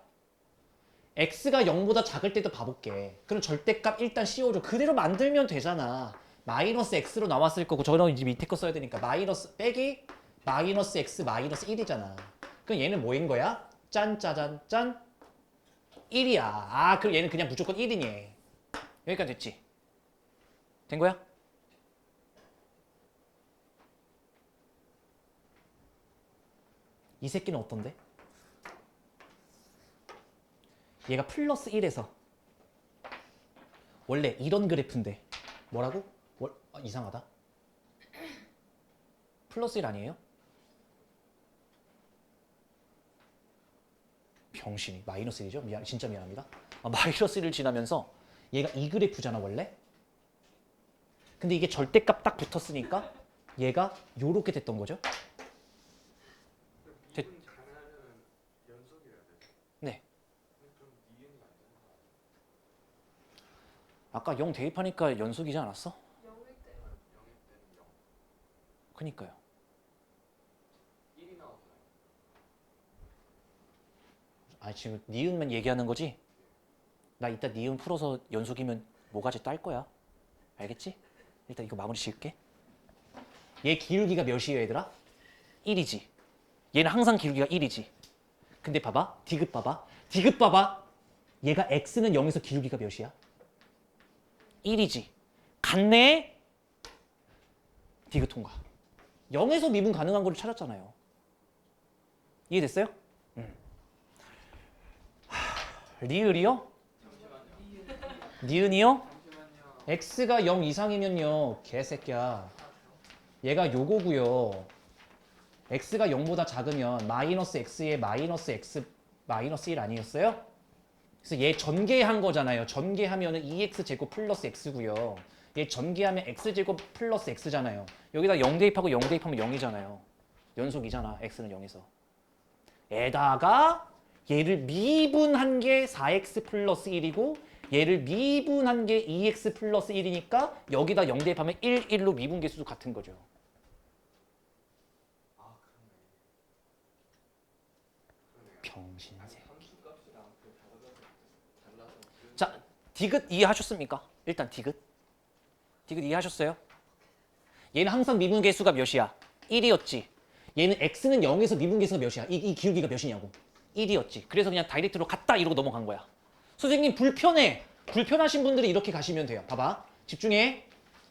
x가 0보다 작을 때도 봐볼게. 그럼 절대값 일단 씌워줘. 그대로 만들면 되잖아. 마이너스 x로 나왔을 거고 저는 이제 밑에 거 써야 되니까 마이너스 빼기 마이너스 x 마이너스 1이잖아. 그럼 얘는 뭐인 거야? 짠 짜잔 짠 1이야. 그럼 얘는 그냥 무조건 1이니. 여기까지 됐지? 된 거야? 이 새끼는 어떤데? 얘가 플러스 1에서 원래 이런 그래프인데 뭐라고? 이상하다. 플러스 1 아니에요? 병신이 마이너스 1이죠? 진짜 미안합니다. 마이너스 1을 지나면서 얘가 이 그래프잖아 원래? 근데 이게 절대값 딱 붙었으니까 얘가 요렇게 됐던 거죠? 미분 가능하면 연속이어야 되죠. 네. 그럼 니은이 안 되는 거 아니에요? 아까 0 대입하니까 연속이지 않았어? 0일 때만 0일 때는 0. 그니까요. 1이 나오잖아요. 아니 지금 니은만 얘기하는 거지? 나 이따 니은 풀어서 연속이면 모가지 딸 거야. 알겠지? 일단 이거 마무리 지을게. 얘 기울기가 몇이에요 얘들아? 1이지. 얘는 항상 기울기가 1이지. 근데 봐봐. 디귿 봐봐. 디귿 봐봐. 얘가 x는 0에서 기울기가 몇이야? 1이지. 같네? 디귿 통과. 0에서 미분 가능한 거를 찾았잖아요. 이해됐어요? 리을이요? 니은이요? x가 0 이상이면요. 개새끼야. 얘가 요거고요. x가 0보다 작으면 마이너스 x에 마이너스 x 마이너스 1 아니었어요? 그래서 얘 전개한 거잖아요. 전개하면은 2x 제곱 플러스 x고요. 얘 전개하면 x 제곱 플러스 x잖아요. 여기다 0 대입하고 0 대입하면 0이잖아요. 연속이잖아. x는 0에서. 에다가 얘를 미분한 게 4x 플러스 1이고 얘를 미분한 게 2x 플러스 1이니까 여기다 0 대입하면 1, 1로 미분 개수도 같은 거죠. 아 그러네. 병신새. 함수값이랑 그 달라서 자, 디귿 이해하셨습니까? 일단 디귿. 디귿 이해하셨어요? 얘는 항상 미분 개수가 몇이야? 1이었지. 얘는 x는 0에서 미분 개수가 몇이야? 이 기울기가 몇이냐고. 1이었지. 그래서 그냥 다이렉트로 갔다 이러고 넘어간 거야. 선생님 불편해. 불편하신 분들이 이렇게 가시면 돼요. 봐봐. 집중해.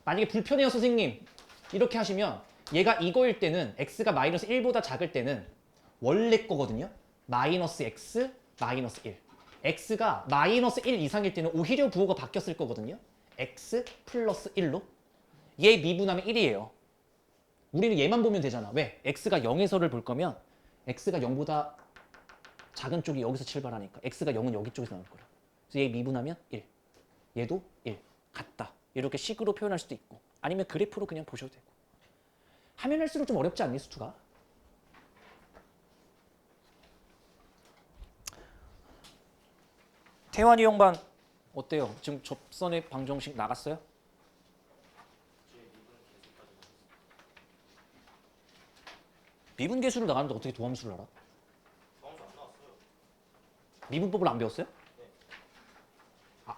만약에 불편해요 선생님. 이렇게 하시면 얘가 이거일 때는 x가 마이너스 1보다 작을 때는 원래 거거든요. 마이너스 x 마이너스 1. x가 마이너스 1 이상일 때는 오히려 부호가 바뀌었을 거거든요. x 플러스 1로. 얘 미분하면 1이에요. 우리는 얘만 보면 되잖아. 왜? x가 0에서를 볼 거면 x가 0보다 작은 쪽이 여기서 출발하니까 x가 0은 여기 쪽에서 나올 거야. 그래서 얘 미분하면 1. 얘도 1. 같다. 이렇게 식으로 표현할 수도 있고 아니면 그래프로 그냥 보셔도 되고. 하면 할수록 좀 어렵지 않니 수투가? 태환이 형반 어때요? 지금 접선의 방정식 나갔어요? 미분 계수를 나가는데 어떻게 도함수를 알아? 도함수 안 나왔어요. 미분법을 안 배웠어요? 아,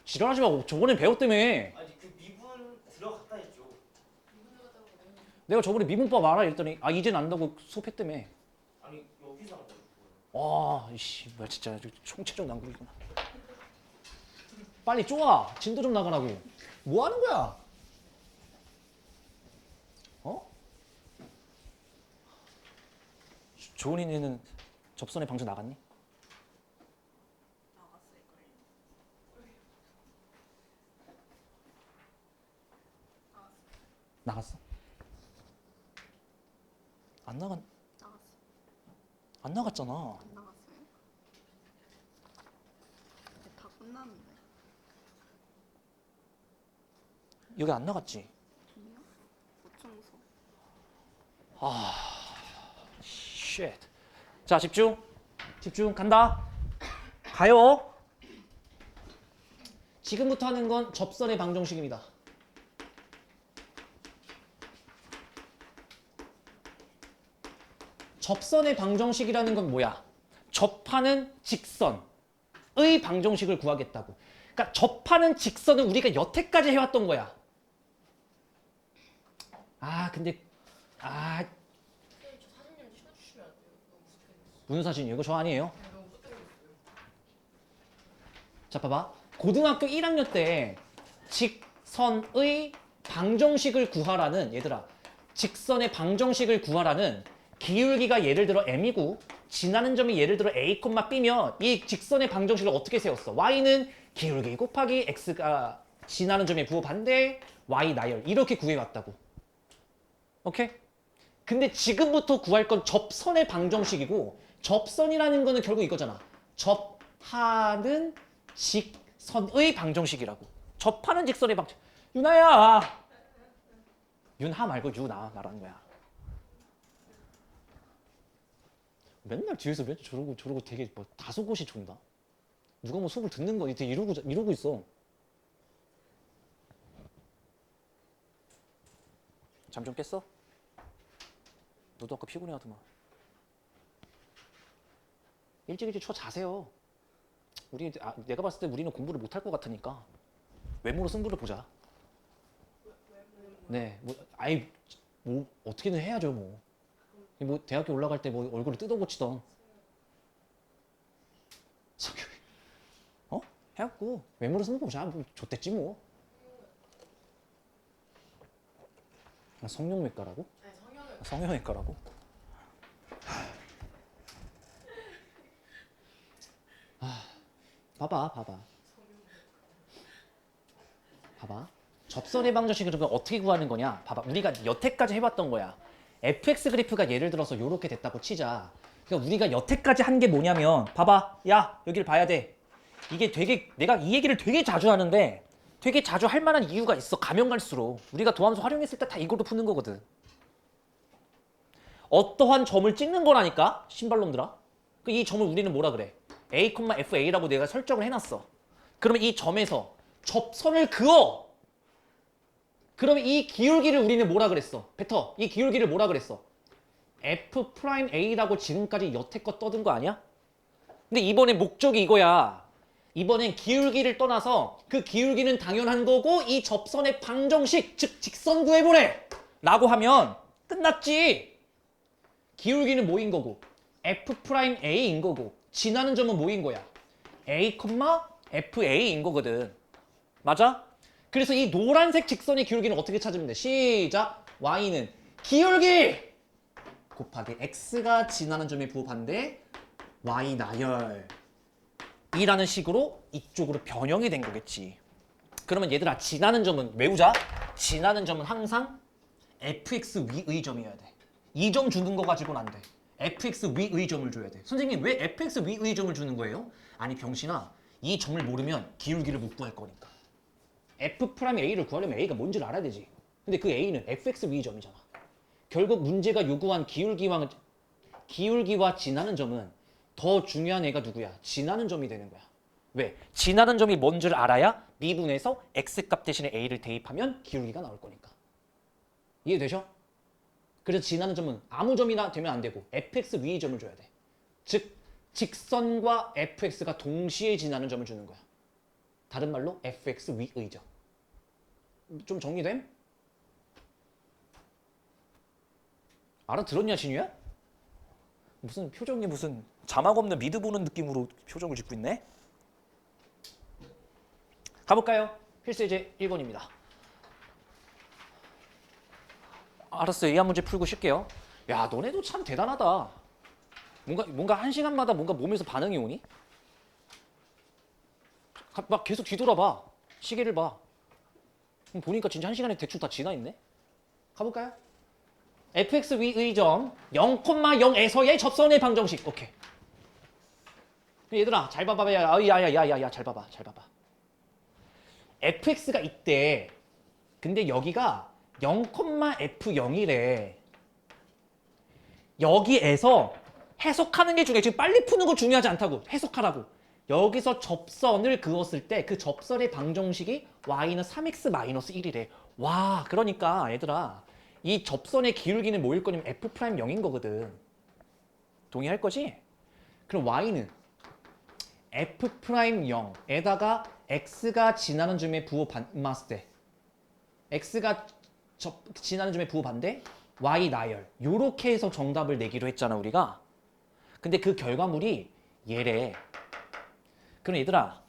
지랄하지 마. 저번에 배웠다며. 아니 그 미분 들어갔다 했죠. 내가 저번에 미분법 알아 이랬더니 아 이젠 안다고 수업했다며. 아니 여기서 한 거예요. 와, 이씨, 뭐야 진짜 총체적 난국이구나. 빨리 쪼아. 진도 좀 나가라고. 뭐 하는 거야? 어? 조은이는 접선의 방송 나갔니? 나갔어? 안 나갔? 나갔어. 안 나갔잖아. 안 나갔어요? 이제 다 끝났는데. 여기 안 나갔지? 아니요? 보충소. 쉣. 자, 집중. 집중. 간다. 가요. 지금부터 하는 건 접선의 방정식입니다. 접선의 방정식이라는 건 뭐야? 접하는 직선의 방정식을 구하겠다고. 그러니까 접하는 직선은 우리가 여태까지 해왔던 거야. 근데 선생님 저 사진 좀 찍어주시면 안 돼요? 너무 무섭게 무슨 사진이에요? 이거 저 아니에요? 생겼어요. 너무 무섭게 생겼어요. 자, 봐봐. 고등학교 1학년 때 직선의 방정식을 구하라는, 얘들아, 직선의 방정식을 구하라는 기울기가 예를 들어 m이고 지나는 점이 예를 들어 a, b면 이 직선의 방정식을 어떻게 세웠어? y는 기울기 곱하기 x가 지나는 점의 부호 반대 y 나열 이렇게 구해왔다고. 오케이? 근데 지금부터 구할 건 접선의 방정식이고 접선이라는 거는 결국 이거잖아. 접하는 직선의 방정식이라고. 접하는 직선의 방정식. 유나야. 윤하 말고 유나 말하는 거야. 맨날 뒤에서 맨날 저러고 되게 뭐 다소곳이 존다. 누가 뭐 수업을 듣는 거 되게 이러고 있어. 잠 좀 깼어? 너도 아까 피곤해 하더만. 일찍 자세요. 내가 봤을 때 우리는 공부를 못할 것 같으니까 외모로 승부를 보자. 왜요? 네, 뭐 아이 뭐 어떻게든 해야죠 뭐. 뭐 대학교 올라갈 때 뭐 얼굴을 뜯어고치던. 성형외과. 어? 해갖고 외모로 승부보자. 뭐 좋댔지 뭐. 아, 성형외과라고? 아니 성형을 아, 성형외과라고? 아, 봐봐. 접선 해방 정식을 그러면 어떻게 구하는 거냐? 봐봐, 우리가 여태까지 해봤던 거야. fx 그래프가 예를 들어서 이렇게 됐다고 치자. 그러니까 우리가 여태까지 한 게 뭐냐면, 봐봐, 야 여기를 봐야 돼. 이게 되게 내가 이 얘기를 되게 자주 하는데 되게 자주 할 만한 이유가 있어. 가면 갈수록 우리가 도함수 활용했을 때 다 이걸로 푸는 거거든. 어떠한 점을 찍는 거라니까, 신발놈들아. 이 점을 우리는 뭐라 그래? a, fa라고 내가 설정을 해놨어. 그러면 이 점에서 접선을 그어. 그러면 이 기울기를 우리는 뭐라 그랬어? 벡터, 이 기울기를 뭐라 그랬어? f'a라고 지금까지 여태껏 떠든 거 아니야? 근데 이번엔 목적이 이거야. 이번엔 기울기를 떠나서 그 기울기는 당연한 거고 이 접선의 방정식, 즉 직선 구해보래! 라고 하면 끝났지. 기울기는 뭐인 거고? f'a인 거고 지나는 점은 뭐인 거야? a, fa인 거거든. 맞아? 그래서 이 노란색 직선의 기울기는 어떻게 찾으면 돼? 시작! y는 기울기! 곱하기 x가 지나는 점의 부호 반대 y 나열 이라는 식으로 이쪽으로 변형이 된 거겠지. 그러면 얘들아, 지나는 점은 외우자. 지나는 점은 항상 fx 위의 점이어야 돼. 이 점 주는 거 가지고는 안 돼. fx 위의 점을 줘야 돼. 선생님, 왜 fx 위의 점을 주는 거예요? 아니 병신아, 이 점을 모르면 기울기를 못 구할 거니까. f'a를 구하려면 a가 뭔지를 알아야 되지. 근데 그 a는 fx 위의 점이잖아. 결국 문제가 요구한 기울기와 지나는 점은 더 중요한 애가 누구야? 지나는 점이 되는 거야. 왜? 지나는 점이 뭔지를 알아야 미분에서 x값 대신에 a를 대입하면 기울기가 나올 거니까. 이해되죠? 그래서 지나는 점은 아무 점이나 되면 안 되고 fx 위의 점을 줘야 돼. 즉 직선과 fx가 동시에 지나는 점을 주는 거야. 다른 말로 fx 위의 점. 좀 정리됨? 알아들었냐, 진유야? 무슨 표정이 무슨 자막 없는 미드 보는 느낌으로 표정을 짓고 있네? 가볼까요? 필수예제 1번입니다. 알았어요. 이 한 문제 풀고 쉴게요. 야, 너네도 참 대단하다. 뭔가 한 시간마다 뭔가 몸에서 반응이 오니? 막 계속 뒤돌아봐. 시계를 봐. 보니까 진짜 한 시간에 대충 다 지나 있네. 가볼까요? fx 위의 점 0,0에서의 접선의 방정식. 오케이. 얘들아 잘 봐봐. 야야야야야 잘 봐봐. fx가 있대. 근데 여기가 0,f0이래. 여기에서 해석하는 게 중요해. 지금 빨리 푸는 거 중요하지 않다고. 해석하라고. 여기서 접선을 그었을 때 그 접선의 방정식이 y는 3x-1이래. 와, 그러니까 얘들아 이 접선의 기울기는 뭐일 거냐면 f'0인 거거든. 동의할 거지? 그럼 y는 f'0에다가 x가 지나는 점의 부호 반맞을 때 x가 지나는 점의 부호 반대 y 나열 요렇게 해서 정답을 내기로 했잖아 우리가. 근데 그 결과물이 얘래. 그럼 얘들아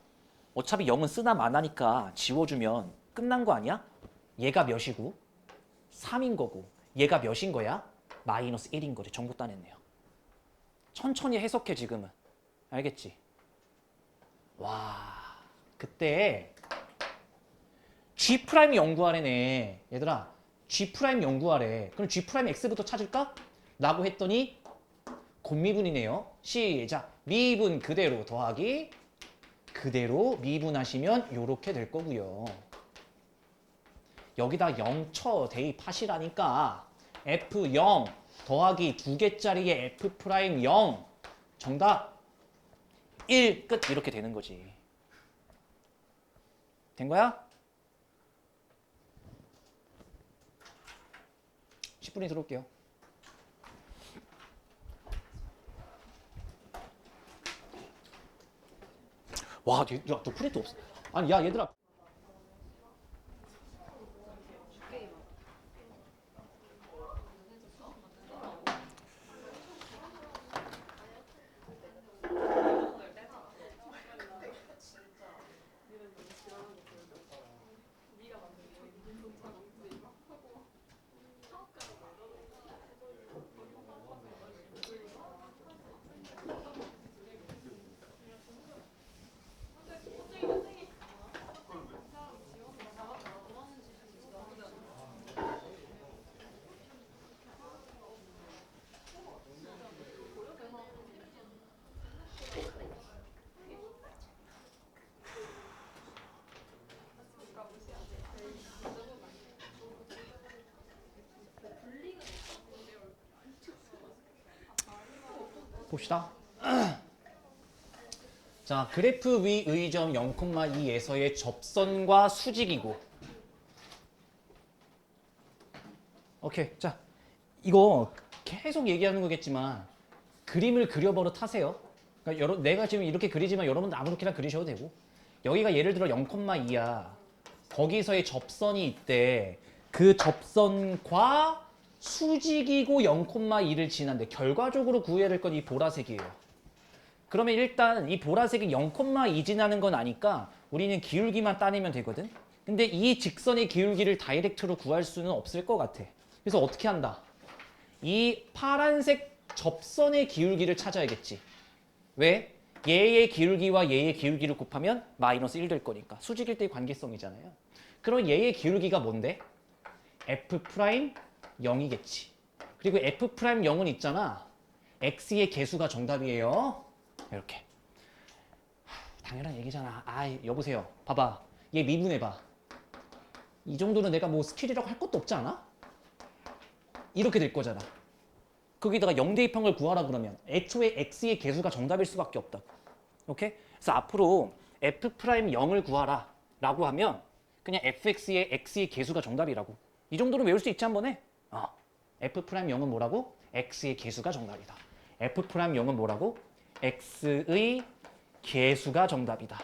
어차피 0은 쓰나 마나니까 지워주면 끝난 거 아니야? 얘가 몇이고 3인 거고 얘가 몇인 거야? 마이너스 1인 거지. 정보 따냈네요. 천천히 해석해 지금은. 알겠지? 와, 그때 G' 연구하래네. 얘들아 G' 연구하래. 그럼 G' X부터 찾을까? 라고 했더니 곱미분이네요. 시작. 미분 그대로 더하기 그대로 미분하시면 요렇게 될 거고요. 여기다 0처 대입하시라니까 F0 더하기 2개짜리의 F'0 정답 1 끝. 이렇게 되는 거지. 된 거야? 10분이 들어올게요. 와, 야, 너 프린트 없어. 아니, 야, 얘들아. 봅시다. 자, 그래프 위의 점 0,2에서의 접선과 수직이고. 오케이. 자, 이거 계속 얘기하는 거겠지만 그림을 그려버릇 하세요. 그러니까 내가 지금 이렇게 그리지만 여러분도 아무렇게나 그리셔도 되고, 여기가 예를 들어 0,2야. 거기서의 접선이 있대. 그 접선과 수직이고 0,2를 지난데 결과적으로 구해야 될 건 이 보라색이에요. 그러면 일단 이 보라색이 0,2 지나는 건 아니까 우리는 기울기만 따내면 되거든. 근데 이 직선의 기울기를 다이렉트로 구할 수는 없을 것 같아. 그래서 어떻게 한다? 이 파란색 접선의 기울기를 찾아야겠지. 왜? 얘의 기울기와 얘의 기울기를 곱하면 마이너스 1 될 거니까. 수직일 때의 관계성이잖아요. 그럼 얘의 기울기가 뭔데? F'0이겠지. 그리고 F'0은 있잖아. X의 개수가 정답이에요. 이렇게. 당연한 얘기잖아. 아, 여보세요. 봐봐. 얘 미분해봐. 이 정도는 내가 뭐 스킬이라고 할 것도 없지 않아? 이렇게 될 거잖아. 거기다가 0 대입한 걸 구하라 그러면 애초에 X의 개수가 정답일 수밖에 없다. 오케이? 그래서 앞으로 F'0을 구하라 라고 하면 그냥 fx의 x의 개수가 정답이라고. 이 정도는 외울 수 있지 한 번에? F'0은 뭐라고? x의 개수가 정답이다. F'0은 뭐라고? x의 개수가 정답이다.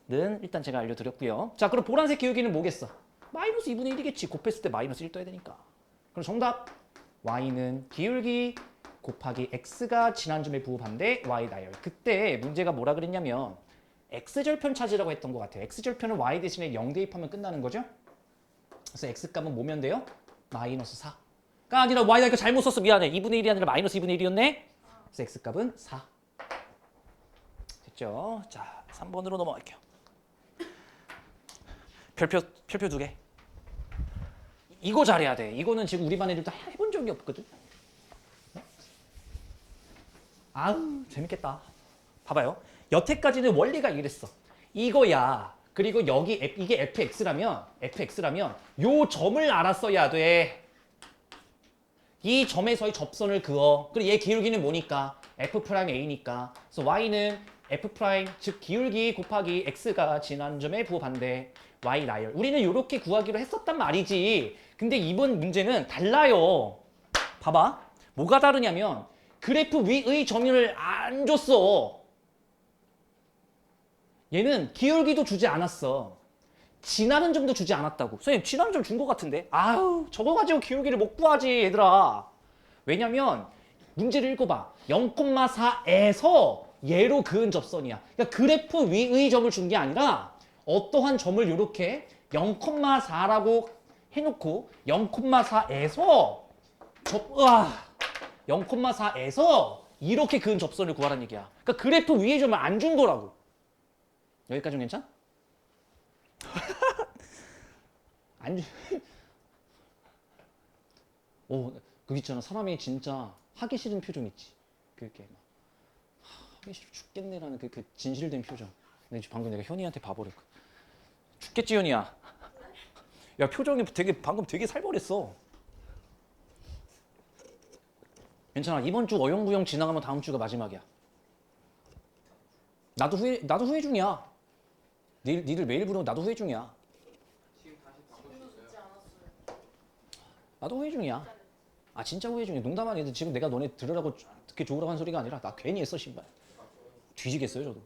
는 일단 제가 알려드렸고요. 자, 그럼 보라색 기울기는 뭐겠어? 마이너스 2분의 1이겠지. 곱했을 때 마이너스 1 떠야 되니까. 그럼 정답 y는 기울기 곱하기 x가 지난 점의 부호 반대 y 나열. 그때 문제가 뭐라 그랬냐면 x절편 찾으라고 했던 것 같아요. x절편은 y 대신에 0 대입하면 끝나는 거죠. 그래서 x값은 뭐면 돼요? 마이너스 4가 아니라 y 나 이거 잘못 썼어. 미안해. 2분의 1이 아니라 마이너스 2분의 1이었네. 그래서 x값은 4. 됐죠? 자, 3번으로 넘어갈게요. 별표 2개. 이거 잘해야 돼. 이거는 지금 우리 반 애들 다 해본 적이 없거든. 아우, 재밌겠다. 봐봐요. 여태까지는 원리가 이랬어. 이거야. 그리고 여기 이게 fx라면 요 점을 알았어야 돼. 이 점에서의 접선을 그어. 그리고 얘 기울기는 뭐니까? f'a니까. 그래서 y는 f', 즉 기울기 곱하기 x가 지난 점의 부호 반대 y 나열. 우리는 이렇게 구하기로 했었단 말이지. 근데 이번 문제는 달라요. 봐봐. 뭐가 다르냐면 그래프 위의 점을 안 줬어. 얘는 기울기도 주지 않았어. 지나는 점도 주지 않았다고. 선생님, 지나는 점 준 것 같은데? 아유, 저거 가지고 기울기를 못 구하지, 얘들아. 왜냐면 문제를 읽어봐. 0,4에서 얘로 그은 접선이야. 그러니까 그래프 위의 점을 준 게 아니라 어떠한 점을 이렇게 0,4라고 해놓고 0,4에서 0,4에서 이렇게 그은 접선을 구하라는 얘기야. 그러니까 그래프 위의 점을 안 준 거라고. 여기까지는 괜찮아? 안 주... 오, 그 있잖아. 사람이 진짜 하기 싫은 표정 있지. 그게 막 하기 싫어 죽겠네라는 그 진실된 표정. 근데 방금 내가 현이한테 봐버렸고. 죽겠지, 현이야. 야, 표정이 방금 되게 살벌했어. 괜찮아. 이번 주 어영부영 지나가면 다음 주가 마지막이야. 나도 후회 중이야. 니들 매일 부르면 나도 후회 중이야. 지금 다시 바꿀 수 지금도 있어요? 듣지 않았어요. 나도 후회 중이야. 아, 진짜 후회 중이야. 농담 아니야. 지금 내가 너네 들으라고 듣기 좋으라고 한 소리가 아니라 나 괜히 했어, 신발. 뒤지겠어요, 저도.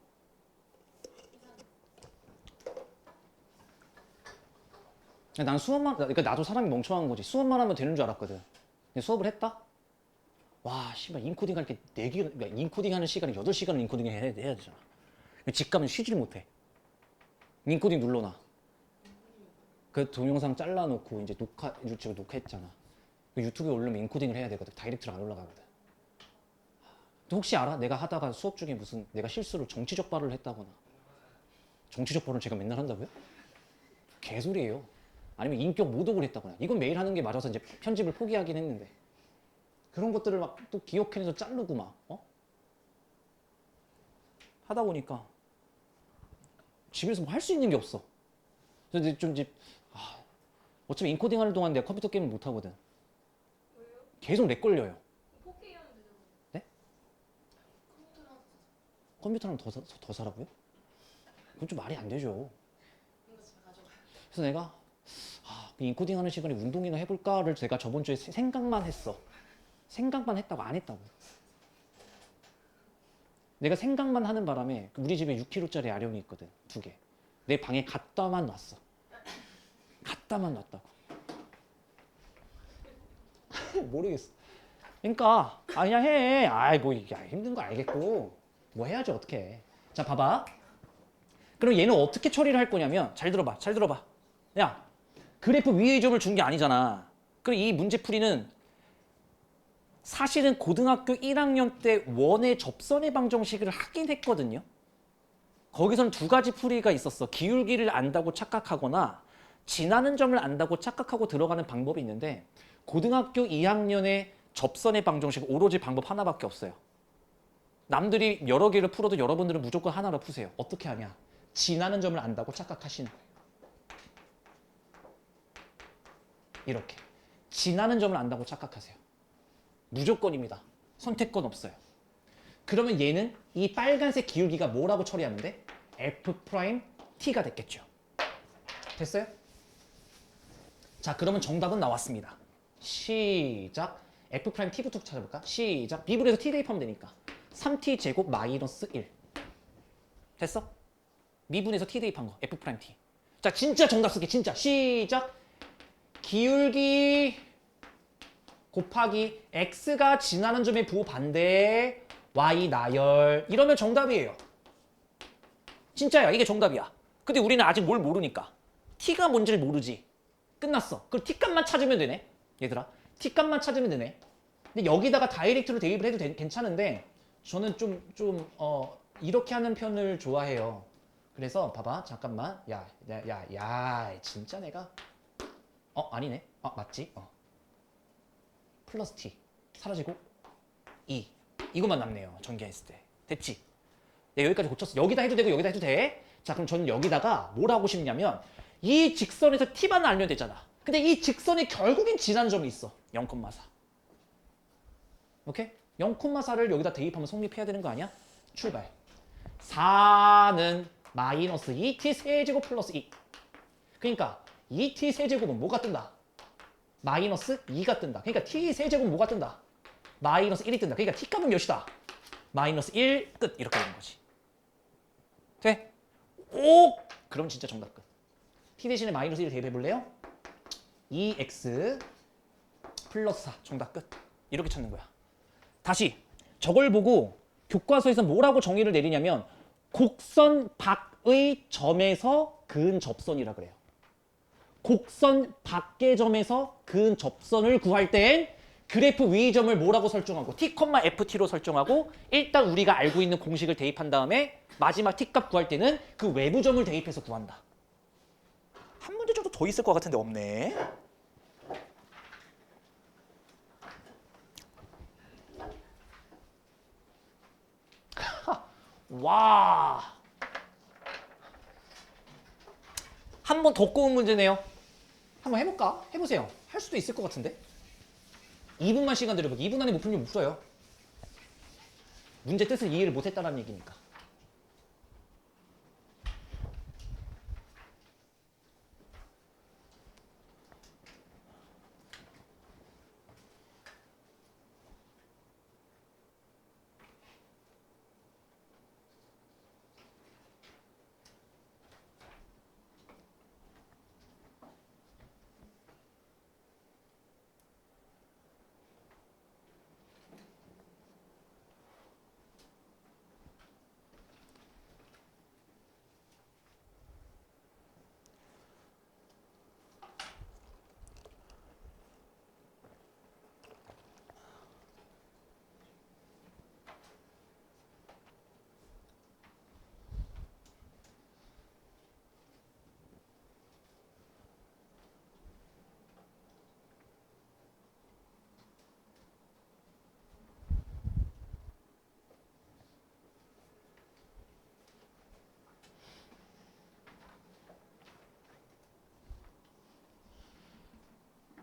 난 수업만, 그러니까 나도 사람이 멍청한 거지. 수업만 하면 되는 줄 알았거든. 근데 수업을 했다? 와, 씨발, 인코딩 할 게 4개, 그러니까 인코딩 하는 시간에 8시간을 인코딩 해야 되잖아. 집 가면 쉬지를 못해. 인코딩 눌러놔. 그 동영상 잘라놓고 이제 유튜브 녹화했잖아. 그 유튜브에 올리면 인코딩을 해야 되거든. 다이렉트로 안 올라가거든. 또 혹시 알아? 내가 하다가 수업 중에 무슨 내가 실수로 정치적 발언을 했다거나. 정치적 발언을 제가 맨날 한다고요? 개소리예요. 아니면 인격 모독을 했다거나. 이건 매일 하는 게 맞아서 이제 편집을 포기하긴 했는데. 그런 것들을 막 또 기억해내서 자르고 막, 하다 보니까 집에서 뭐 할 수 있는 게 없어. 그래서 좀 이제, 어차피 인코딩 하는 동안 내가 컴퓨터 게임을 못 하거든. 왜요? 계속 렉 걸려요. 포기 하면 되잖아요. 네? 컴퓨터랑 더 사라고요? 그건 좀 말이 안 되죠. 이거 집에 가져가요. 그래서 내가 그 인코딩 하는 시간에 운동이나 해볼까를 제가 저번 주에 생각만 했어. 생각만 했다고 안 했다고. 내가 생각만 하는 바람에 우리 집에 6kg짜리 아령이 있거든. 2개. 내 방에 갖다만 놨어. 갖다만 놨다고. 모르겠어. 그러니까 그냥 해. 아이 뭐 이게 힘든 거 알겠고 뭐 해야지 어떻게. 자 봐봐. 그럼 얘는 어떻게 처리를 할 거냐면 잘 들어봐. 잘 들어봐. 야 그래프 위의 점을 준 게 아니잖아. 그럼 이 문제풀이는 사실은 고등학교 1학년 때 원의 접선의 방정식을 하긴 했거든요. 거기서는 두 가지 풀이가 있었어. 기울기를 안다고 착각하거나 지나는 점을 안다고 착각하고 들어가는 방법이 있는데 고등학교 2학년의 접선의 방정식 오로지 방법 하나밖에 없어요. 남들이 여러 개를 풀어도 여러분들은 무조건 하나로 푸세요. 어떻게 하냐? 지나는 점을 안다고 착각하시는 거예요. 이렇게. 지나는 점을 안다고 착각하세요. 무조건입니다. 선택권 없어요. 그러면 얘는 이 빨간색 기울기가 뭐라고 처리하면 돼? F'T가 됐겠죠. 됐어요? 자, 그러면 정답은 나왔습니다. 시작. F'T부터 찾아볼까? 시작. 미분에서 T 대입하면 되니까. 3T 제곱 마이너스 1. 됐어? 미분에서 T 대입한 거. F'T. 자, 진짜 정답 쓸게. 진짜. 시작. 기울기 곱하기 x가 지나는 점의 부호 반대 y 나열 이러면 정답이에요. 진짜야. 이게 정답이야. 근데 우리는 아직 뭘 모르니까 t가 뭔지를 모르지. 끝났어. 그럼 t 값만 찾으면 되네. 얘들아 t 값만 찾으면 되네. 근데 여기다가 다이렉트로 대입을 해도 괜찮은데 저는 좀 이렇게 하는 편을 좋아해요. 그래서 봐봐. 잠깐만. 야 진짜 내가 아니네. 맞지? 플러스 t 사라지고 2 이것만 남네요. 전개했을 때. 됐지? 내가 여기까지 고쳤어. 여기다 해도 되고 여기다 해도 돼. 자, 그럼 저는 여기다가 뭘 하고 싶냐면 이 직선에서 t만 알면 되잖아. 근데 이 직선이 결국엔 지나는 점이 있어. 0,4. 오케이? 0,4를 여기다 대입하면 성립해야 되는 거 아니야? 출발. 4는 마이너스 2t 세제곱 플러스 2. 그러니까 2t 세제곱은 뭐가 뜬다? 마이너스 2가 뜬다. 그러니까 t 세제곱은 뭐가 뜬다? 마이너스 1이 뜬다. 그러니까 t 값은 몇이다? 마이너스 1 끝. 이렇게 되는 거지. 돼? 오! 그럼 진짜 정답 끝. t 대신에 마이너스 1을 대입해볼래요? 2x 플러스 4 정답 끝. 이렇게 찾는 거야. 다시 저걸 보고 교과서에서 뭐라고 정의를 내리냐면 곡선 밖의 점에서 그은 접선이라 그래요. 곡선 밖의 점에서 그은 접선을 구할 땐 그래프 위의 점을 뭐라고 설정하고 t, ft로 설정하고 일단 우리가 알고 있는 공식을 대입한 다음에 마지막 t값 구할 때는 그 외부 점을 대입해서 구한다. 한 문제 정도 더 있을 것 같은데 없네. 와. 한 번 더 꼬운 문제네요. 한번 해볼까? 해보세요. 할 수도 있을 것 같은데. 2분만 시간 들여보기. 2분 안에 못 풀면 못 써요. 문제 뜻을 이해를 못했다는 얘기니까.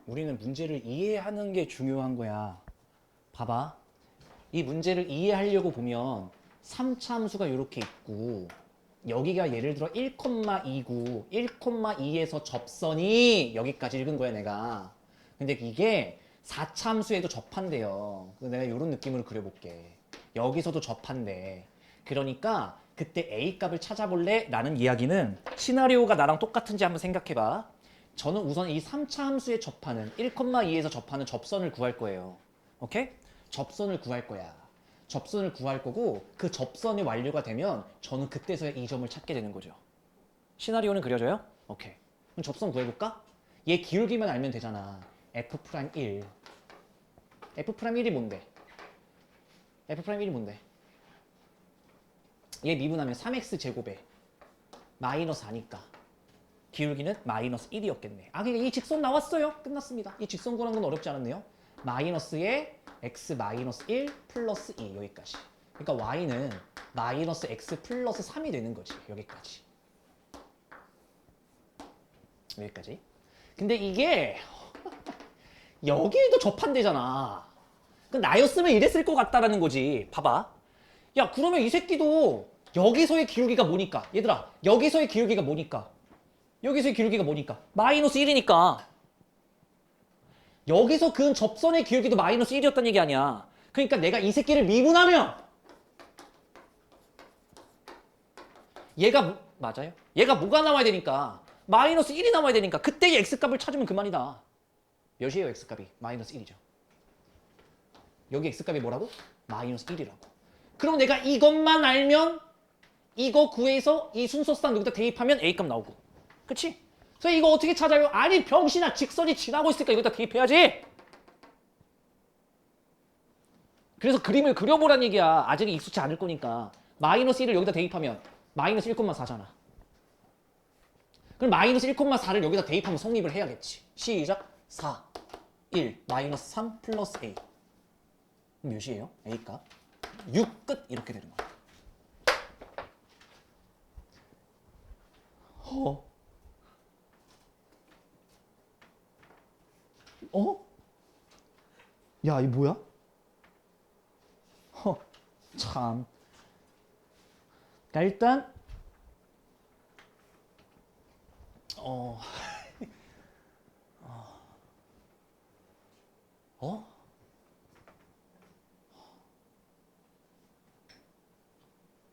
우리는 문제를 이해하는 게 중요한 거야. 봐봐. 이 문제를 이해하려고 보면 3차 함수가 이렇게 있고 여기가 예를 들어 1,2고 1,2에서 접선이 여기까지 읽은 거야 내가. 근데 이게 4차 함수에도 접한대요. 그래서 내가 이런 느낌으로 그려볼게. 여기서도 접한대. 그러니까 그때 A 값을 찾아볼래? 라는 이야기는 시나리오가 나랑 똑같은지 한번 생각해봐. 저는 우선 이 3차 함수에 접하는 1,2에서 접하는 접선을 구할 거예요. 오케이? 접선을 구할 거야. 접선을 구할 거고 그 접선이 완료가 되면 저는 그때서야 이 점을 찾게 되는 거죠. 시나리오는 그려져요? 오케이. 그럼 접선 구해볼까? 얘 기울기만 알면 되잖아. F'1. F'1이 뭔데? F'1이 뭔데? 얘 미분하면 3x 제곱에 마이너스 4니까 기울기는 마이너스 1이었겠네. 아, 그러니까 이 직선 나왔어요. 끝났습니다. 이 직선 구하는 건 어렵지 않았네요. 마이너스에 x 마이너스 1 플러스 2 여기까지. 그러니까 y는 마이너스 x 플러스 3이 되는 거지. 여기까지. 여기까지. 근데 이게 여기에도 접한대잖아. 그 나였으면 이랬을 것 같다라는 거지. 봐봐. 야, 그러면 이 새끼도 여기서의 기울기가 뭐니까? 얘들아, 여기서의 기울기가 뭐니까? 여기서의 기울기가 뭐니까? 마이너스 1이니까. 여기서 그은 접선의 기울기도 마이너스 1이었다는 얘기 아니야. 그러니까 내가 이 새끼를 미분하면 얘가 맞아요? 얘가 뭐가 나와야 되니까? 마이너스 1이 나와야 되니까 그때의 x값을 찾으면 그만이다. 몇이에요, x값이? 마이너스 1이죠. 여기 x값이 뭐라고? 마이너스 1이라고. 그럼 내가 이것만 알면 이거 구해서 이 순서상 여기다 대입하면 A값 나오고. 그치? 그래서 이거 어떻게 찾아요? 아니 병신아, 직선이 지나고 있으니까 여기다 대입해야지. 그래서 그림을 그려보란 얘기야. 아직 익숙치 않을 거니까. 마이너스 1을 여기다 대입하면 마이너스 1,4잖아. 그럼 마이너스 1,4를 여기다 대입하면 성립을 해야겠지. 시작. 4, 1, 마이너스 3 플러스 A. 몇이에요? A값? 6 끝. 이렇게 되는 거야. 야, 이 뭐야? 참. 그러니까 일단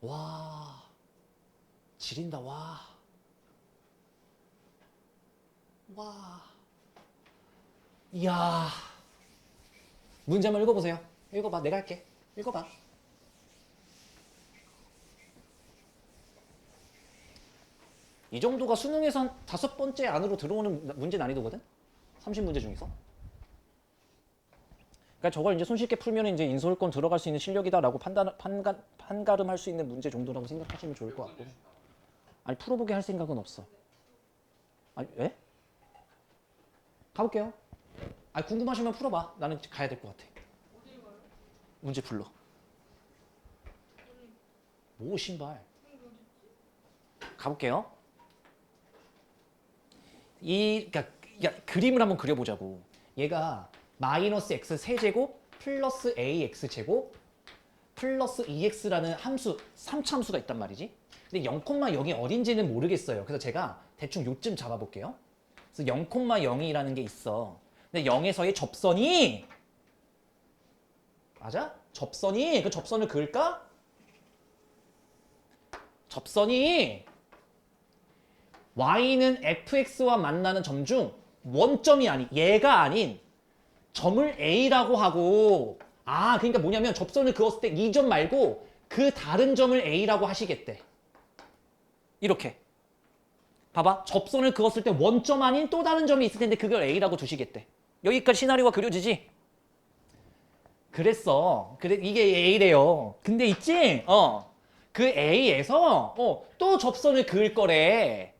와, 지린다. 와. 이야. 문제 한번 읽어보세요. 읽어봐. 내가 할게. 읽어봐. 이 정도가 수능에서 한 5번째 안으로 들어오는 문제 난이도거든? 30문제 중에서. 그러니까 저걸 이제 손쉽게 풀면 이제 인수홀권 들어갈 수 있는 실력이다라고 판가름할 수 있는 문제 정도라고 생각하시면 좋을 것 같고. 아니, 풀어보게 할 생각은 없어. 아니, 왜? 가볼게요. 아니, 궁금하시면 풀어봐. 나는 가야 될 것 같아. 어딜 가요? 문제 불러. 뭐 신발. 가볼게요. 그러니까 그림을 한번 그려보자고. 얘가 마이너스 x 세제곱 플러스 ax 제곱 플러스 2x라는 함수, 3차 함수가 있단 말이지. 근데 0,0이 어딘지는 모르겠어요. 그래서 제가 대충 요쯤 잡아볼게요. 그래서 0,0이라는 게 있어. 근데 0에서의 접선이 맞아? 접선이 그 접선을 그을까? 접선이 y는 fx와 만나는 점 중 원점이 아닌 얘가 아닌 점을 a라고 하고, 아, 그러니까 뭐냐면 접선을 그었을 때 이 점 말고 그 다른 점을 a라고 하시겠대. 이렇게 봐봐. 접선을 그었을 때 원점 아닌 또 다른 점이 있을 텐데 그걸 a라고 두시겠대. 여기까지 시나리오가 그려지지? 그랬어. 그래, 이게 a래요. 근데 있지? 그 a에서 또 접선을 그을 거래.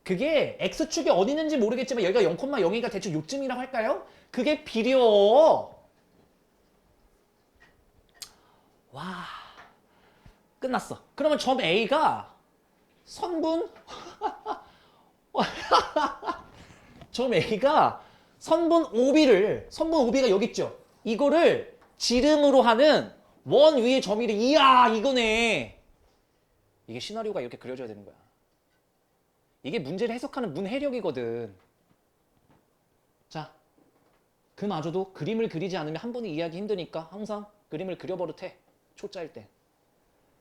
그게 x축이 어디 있는지 모르겠지만 여기가 0,0이가 대충 요쯤이라고 할까요? 그게 비려. 와, 끝났어. 그러면 점 A가 선분 점 A가 선분 OB가 여기 있죠. 이거를 지름으로 하는 원 위에 점이래. 이야 이거네. 이게 시나리오가 이렇게 그려져야 되는 거야. 이게 문제를 해석하는 문해력이거든. 자, 그마저도 그림을 그리지 않으면 한 번에 이해하기 힘드니까 항상 그림을 그려버릇해. 초짜일 때.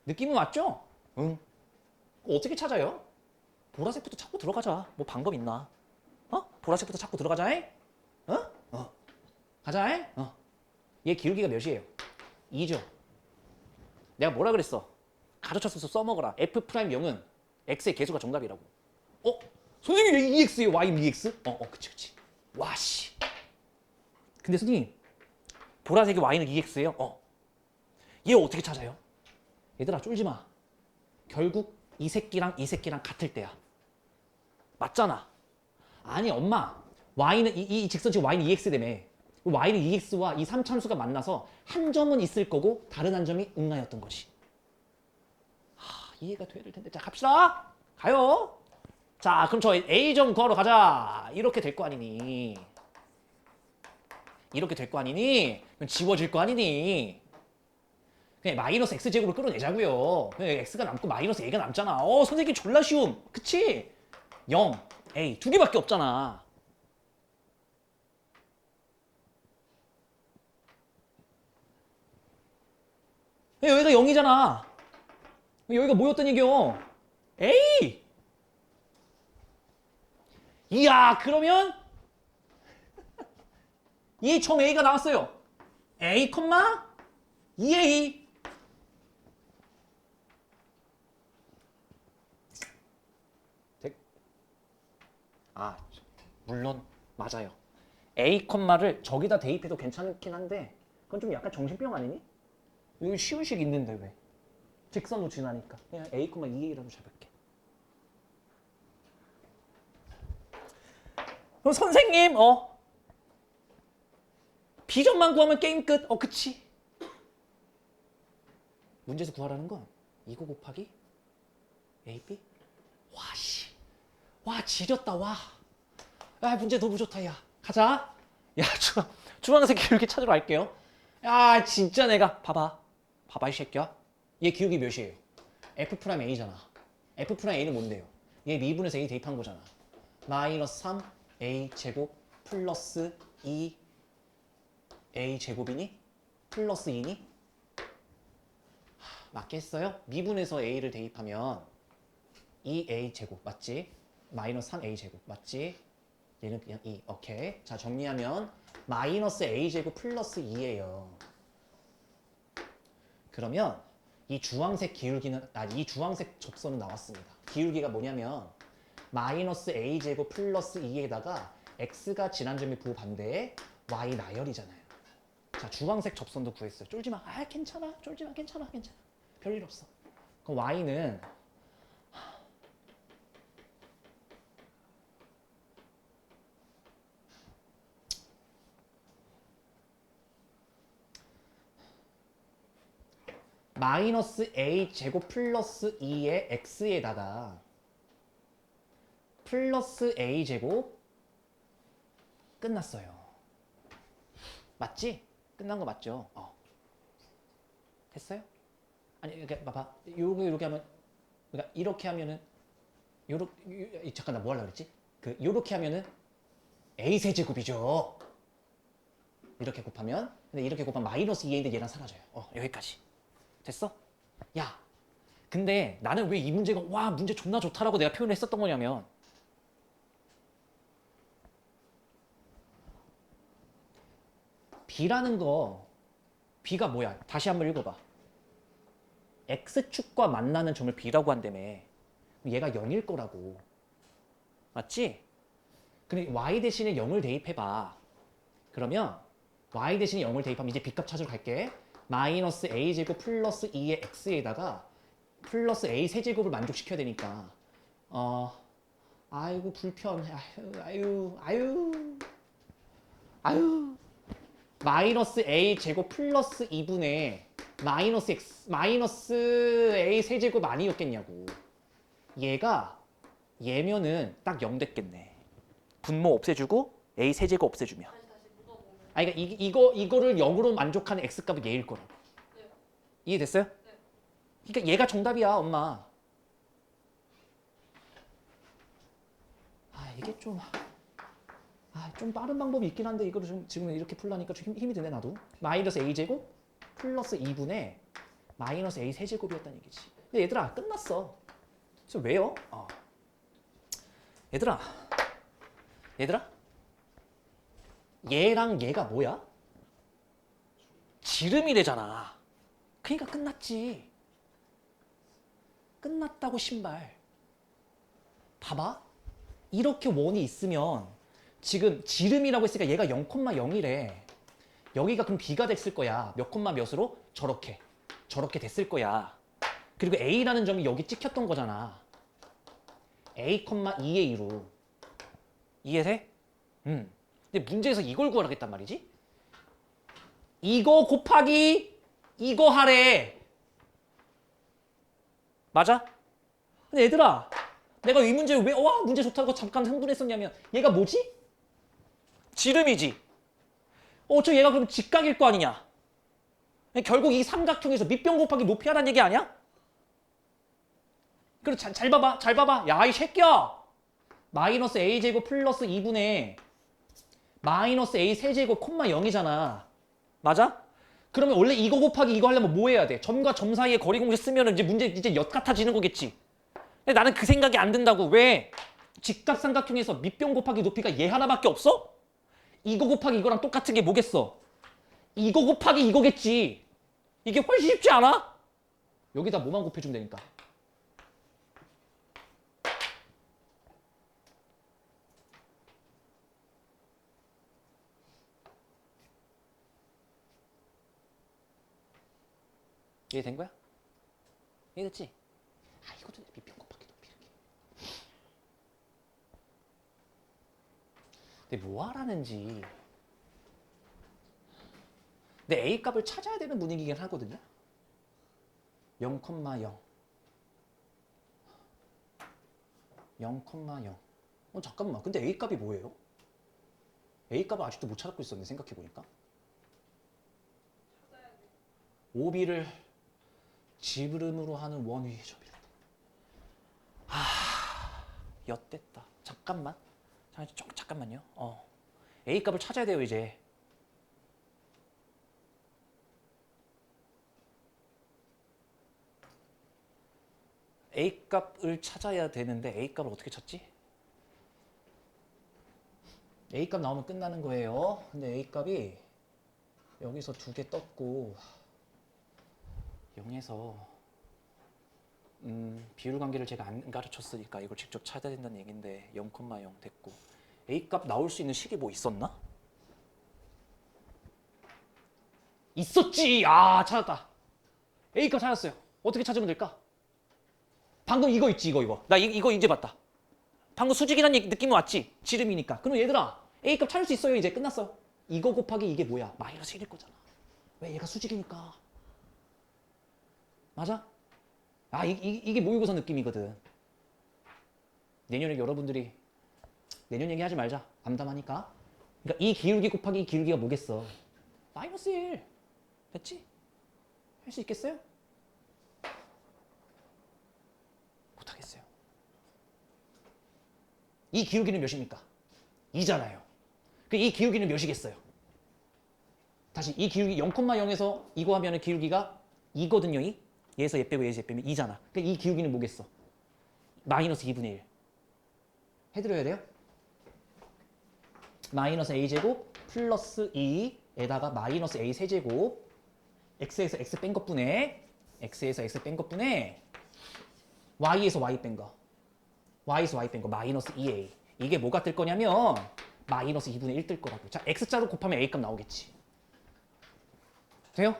느낌은 왔죠? 응. 어떻게 찾아요? 보라색부터 찾고 들어가자. 뭐 방법 있나? 보라색부터 찾고 들어가자. 가자. 얘 기울기가 몇이에요? 2죠. 내가 뭐라 그랬어? 가르쳤어서 써먹어라. F'0은 x의 개수가 정답이라고. 선생님 얘 EX예요? Y는 EX? 그치. 와, 씨. 근데 선생님, 보라색이 Y는 EX예요? 얘 어떻게 찾아요? 얘들아, 쫄지 마. 결국 이 새끼랑 같을 때야. 맞잖아. 아니, 엄마. Y는, 이 직선지 Y는 EX라며. Y는 EX와 이 3참수가 만나서 한 점은 있을 거고 다른 한 점이 응하였던 거지. 이해가 돼야 될 텐데. 자, 갑시다. 가요. 자, 그럼 저 A점 구하러 가자. 이렇게 될 거 아니니? 이렇게 될 거 아니니? 그럼 지워질 거 아니니? 그냥 마이너스 x제곱을 끌어내자고요. 그냥 x가 남고 마이너스 a가 남잖아. 선생님 졸라 쉬움. 그치? 0, a 두 개밖에 없잖아. 여기가 0이잖아. 여기가 뭐였던 얘기요? a! 이야, 그러면 이 점 a가 나왔어요. a, 2a. 물론 맞아요. a, 를 저기다 대입해도 괜찮긴 한데 그건 좀 약간 정신병 아니니? 여기 쉬운 식 있는데 왜? 직선도 지나니까 그냥 a, 2a라도 잡을게. 그럼 선생님 b점만 구하면 게임 끝. 그치. 문제에서 구하라는 건 이거 곱하기 ab. 와 지렸다. 와 문제 너무 좋다. 야 가자. 야 주황색 기울기 찾으러 갈게요. 야 진짜 내가 봐봐 이 새끼야. 얘 기울기 몇이에요? F'A잖아. F'A는 뭔데요? 얘 미분에서 A 대입한 거잖아. 마이너스 3A 제곱 플러스 2A 제곱이니? 플러스 2니? 맞겠어요? 미분에서 A를 대입하면 2A 제곱 맞지? 마이너스 3A 제곱 맞지? 얘는 그냥 2. 오케이. 자 정리하면 마이너스 A 제곱 플러스 2예요. 그러면 이 주황색 기울기는 이 주황색 접선은 나왔습니다. 기울기가 뭐냐면 마이너스 A 제곱 플러스 2에다가 x가 지난 점의 부호 반대에 y 나열이잖아요. 자 주황색 접선도 구했어요. 쫄지 마. 괜찮아. 쫄지 마. 괜찮아. 별일 없어. 그럼 y는 마이너스 a 제곱 플러스 2의 x에다가 플러스 a 제곱 끝났어요. 맞지? 끝난 거 맞죠? 됐어요? 아니 이렇게 봐봐. 이렇게 하면 그러니까 이렇게 하면은 잠깐 나 뭐 하려고 그랬지? 요렇게 하면은 a 세제곱이죠. 이렇게 곱하면 근데 이렇게 곱하면 마이너스 2a인데 얘랑 사라져요. 여기까지. 됐어? 야, 근데 나는 왜 이 문제가 문제 존나 좋다라고 내가 표현을 했었던 거냐면 B라는 거 B가 뭐야? 다시 한번 읽어봐. X축과 만나는 점을 B라고 한다며. 얘가 0일 거라고. 맞지? 근데 Y 대신에 0을 대입해봐. 그러면 Y 대신에 0을 대입하면 이제 B값 찾으러 갈게. 마이너스 a제곱 플러스 2의 x에다가 플러스 a 세제곱을 만족시켜야 되니까 아이고 불편. 아유 마이너스 a 제곱 플러스 2분의 마이너스 a 세제곱 아니었겠냐고. 얘면은 딱 0 됐겠네. 분모 없애주고 a 세제곱 없애주면. 다시 묻어보면. 그러니까 이거를 0으로 만족하는 x값은 얘일 거라고. 네. 이해됐어요? 네. 그러니까 얘가 정답이야, 엄마. 이게 좀 빠른 방법이 있긴 한데 이거를 지금 이렇게 풀라니까 좀 힘이 드네 나도. 마이너스 a제곱 플러스 2분의 마이너스 a 세제곱이었다는 얘기지. 근데 얘들아 끝났어. 그래서 왜요? 얘들아 얘랑 얘가 뭐야? 지름이래잖아. 그러니까 끝났지. 끝났다고 신발. 봐봐. 이렇게 원이 있으면 지금 지름이라고 했으니까 얘가 0,0이래. 여기가 그럼 b가 됐을 거야. 몇 콤마 몇으로? 저렇게 됐을 거야. 그리고 a라는 점이 여기 찍혔던 거잖아. a, 2의 2로. 이해돼? 근데 문제에서 이걸 구하라겠단 말이지? 이거 곱하기 이거 하래. 맞아? 근데 얘들아, 내가 이 문제 왜 문제 좋다고 잠깐 흥분했었냐면 얘가 뭐지? 지름이지. 저 얘가 그럼 직각일 거 아니냐? 결국 이 삼각형에서 밑변 곱하기 높이 하라는 얘기 아니야? 그리고 잘 봐봐. 야, 이 새끼야. 마이너스 a제곱 플러스 2분의 마이너스 a 세제곱 콤마 0이잖아. 맞아? 그러면 원래 이거 곱하기 이거 하려면 뭐 해야 돼? 점과 점 사이에 거리 공식 쓰면 이제 문제 이제 엿 같아지는 거겠지. 근데 나는 그 생각이 안 든다고. 왜? 직각삼각형에서 밑변 곱하기 높이가 얘 하나밖에 없어? 이거 곱하기 이거랑 똑같은 게 뭐겠어? 이거 곱하기 이거겠지. 이게 훨씬 쉽지 않아? 여기다 뭐만 곱해주면 되니까. 이해된 거야? 이해됐지? 이것도 밑변 곱하기 높이 이렇게. 근데 뭐 하라는지. 근데 a 값을 찾아야 되는 분위기긴 하거든요. 0,0 0,0 잠깐만. 근데 a 값이 뭐예요? a 값을 아직도 못 찾고 있었네, 생각해보니까. 찾아야 돼. 오비를 지름으로 하는 원위의 점이다. 엿됐다. 잠깐만요. a 값을 찾아야 돼요, 이제. a 값을 찾아야 되는데 a 값을 어떻게 찾지? a 값 나오면 끝나는 거예요. 근데 a 값이 여기서 2개 떴고 0에서 비율 관계를 제가 안 가르쳤으니까 이걸 직접 찾아야 된다는 얘긴데 0,0 됐고. a 값 나올 수 있는 식이 뭐 있었나? 있었지. 찾았다. a 값 찾았어요. 어떻게 찾으면 될까? 방금 이거 있지, 이거. 나 이거 이제 봤다. 방금 수직이라는 느낌이 왔지? 지름이니까. 그럼 얘들아, a 값 찾을 수 있어요. 이제 끝났어. 이거 곱하기 이게 뭐야? 마이너스 1일 거잖아. 왜? 얘가 수직이니까. 맞아? 이게 모의고사 느낌이거든. 내년에 여러분들이 내년 얘기하지 말자. 암담하니까. 그러니까 이 기울기 곱하기 이 기울기가 뭐겠어? 마이너스 1. 됐지? 할 수 있겠어요? 못하겠어요. 이 기울기는 몇입니까? 2잖아요. 이 기울기는 몇이겠어요? 다시 이 기울기 0,0에서 이거 하면은 기울기가 2거든요. 얘에서 얘 빼고 얘에서 얘 빼면 2잖아. 그러니까 이 기울기는 뭐겠어? 마이너스 2분의 1. 해드려야 돼요? 마이너스 a제곱 플러스 2에다가 마이너스 a 세제곱 x에서 x 뺀 것분에 x에서 x 뺀 것분에 y에서 y 뺀 거 마이너스 2a. 이게 뭐가 뜰 거냐면 마이너스 2분의 1 뜰 거라고. 자, x자로 곱하면 a 값 나오겠지. 돼요?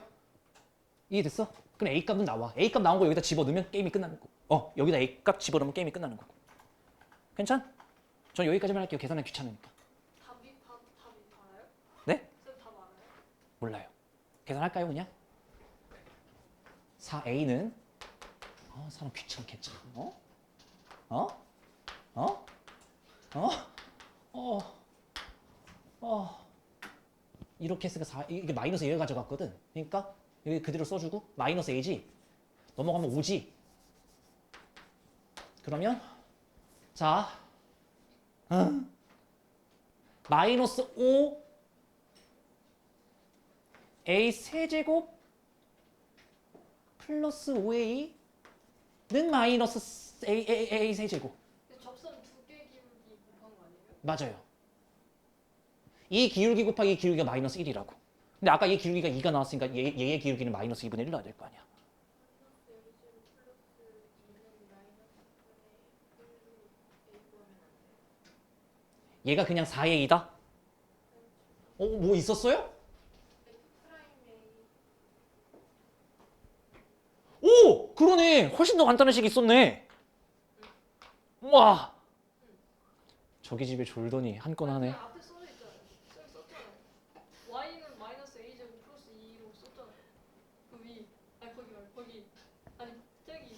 이해됐어? 그럼 a 값은 나와. a 값 나온 거 여기다 집어넣으면 게임이 끝나는 거고. 여기다 a 값 집어넣으면 게임이 끝나는 거고. 괜찮? 전 여기까지만 할게요. 계산하기 귀찮으니까. 답이 알아요? 네? 쌤 답 알아요? 몰라요. 계산할까요, 그냥? 4a는 사람 귀찮게 참. 이렇게 했으니까 이게 마이너스 1을 가져갔거든. 그러니까 여기 그대로 써주고 마이너스 a지. 넘어가면 5지. 그러면 자 마이너스 5 a 세제곱 플러스 5a는 마이너스 a 세제곱. 근데 접선 두 개 기울기 곱한 거 아니에요? 맞아요. 이 기울기 곱하기 이 기울기가 마이너스 1이라고. 근데 아까 얘 기울기가 2가 나왔으니까 얘의 기울기는 마이너스 2분의 1 넣어야 될 거 아니야. 얘가 그냥 4의 2다? 뭐 있었어요? 오! 그러네! 훨씬 더 간단한 식이 있었네. 와! 저기 집에 졸더니 한 건 하네. 앞에 써져 있잖아요. 썼잖아요. y는 마이너스 a 제곱 플러스 2로 썼잖아요. 그 위, 아니 거기 말고 거기, 아니 저기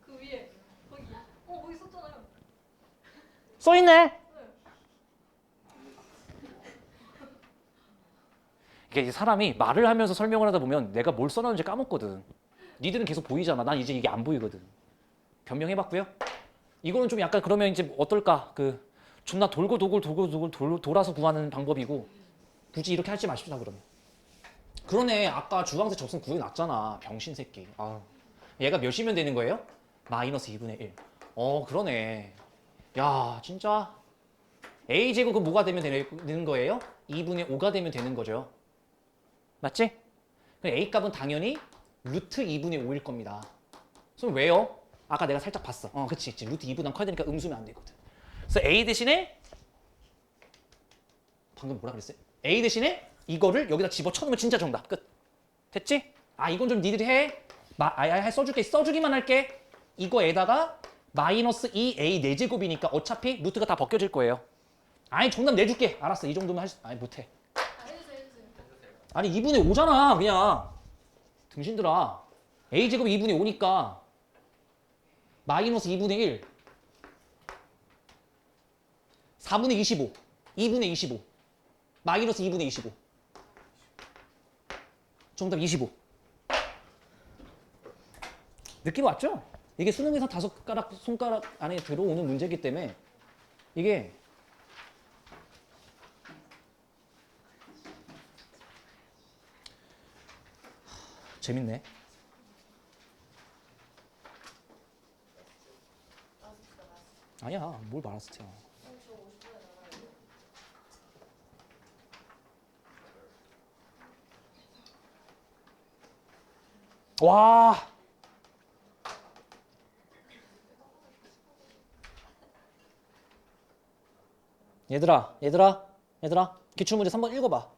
그 위에 거기, 거기 썼잖아요. 써있네! 이게 사람이 말을 하면서 설명을 하다 보면 내가 뭘 써놨는지 까먹거든. 니들은 계속 보이잖아. 난 이제 이게 안 보이거든. 변명해봤고요. 이거는 좀 약간 그러면 이제 어떨까? 존나 돌고 돌아서 구하는 방법이고 굳이 이렇게 하지 마십시다 그러면. 그러네. 아까 주황색 접선 구해놨잖아. 병신 새끼. 아, 얘가 몇이면 되는 거예요? 마이너스 2분의 1. 그러네. 야, 진짜 a제곱은 뭐가 되면 되는 거예요? 2분의 5가 되면 되는 거죠. 맞지? 그럼 a 값은 당연히 루트 2분의 5일 겁니다. 그럼 왜요? 아까 내가 살짝 봤어. 그치. 루트 2보단 커야 되니까 음수면 안 되거든. 그래서 a 대신에 방금 뭐라 그랬어요? a 대신에 이거를 여기다 집어쳐놓으면 진짜 정답. 끝. 됐지? 이건 좀 니들이 해. 써줄게. 써주기만 할게. 이거에다가 마이너스 2a 4제곱이니까 어차피 루트가 다 벗겨질 거예요. 정답 내줄게. 알았어. 이 정도면 못해. 해주세요. 아니 2분의 5잖아 그냥. 등신들아. a제곱 2분의 5니까 마이너스 2분의 1 4분의 25 2분의 25 마이너스 2분의 25 정답 25. 느낌 왔죠? 이게 수능에서 5가락 손가락 안에 들어오는 문제이기 때문에 이게 재밌네. 아니야, 뭘 마라스트야. 와. 얘들아, 기출문제 3번 읽어봐.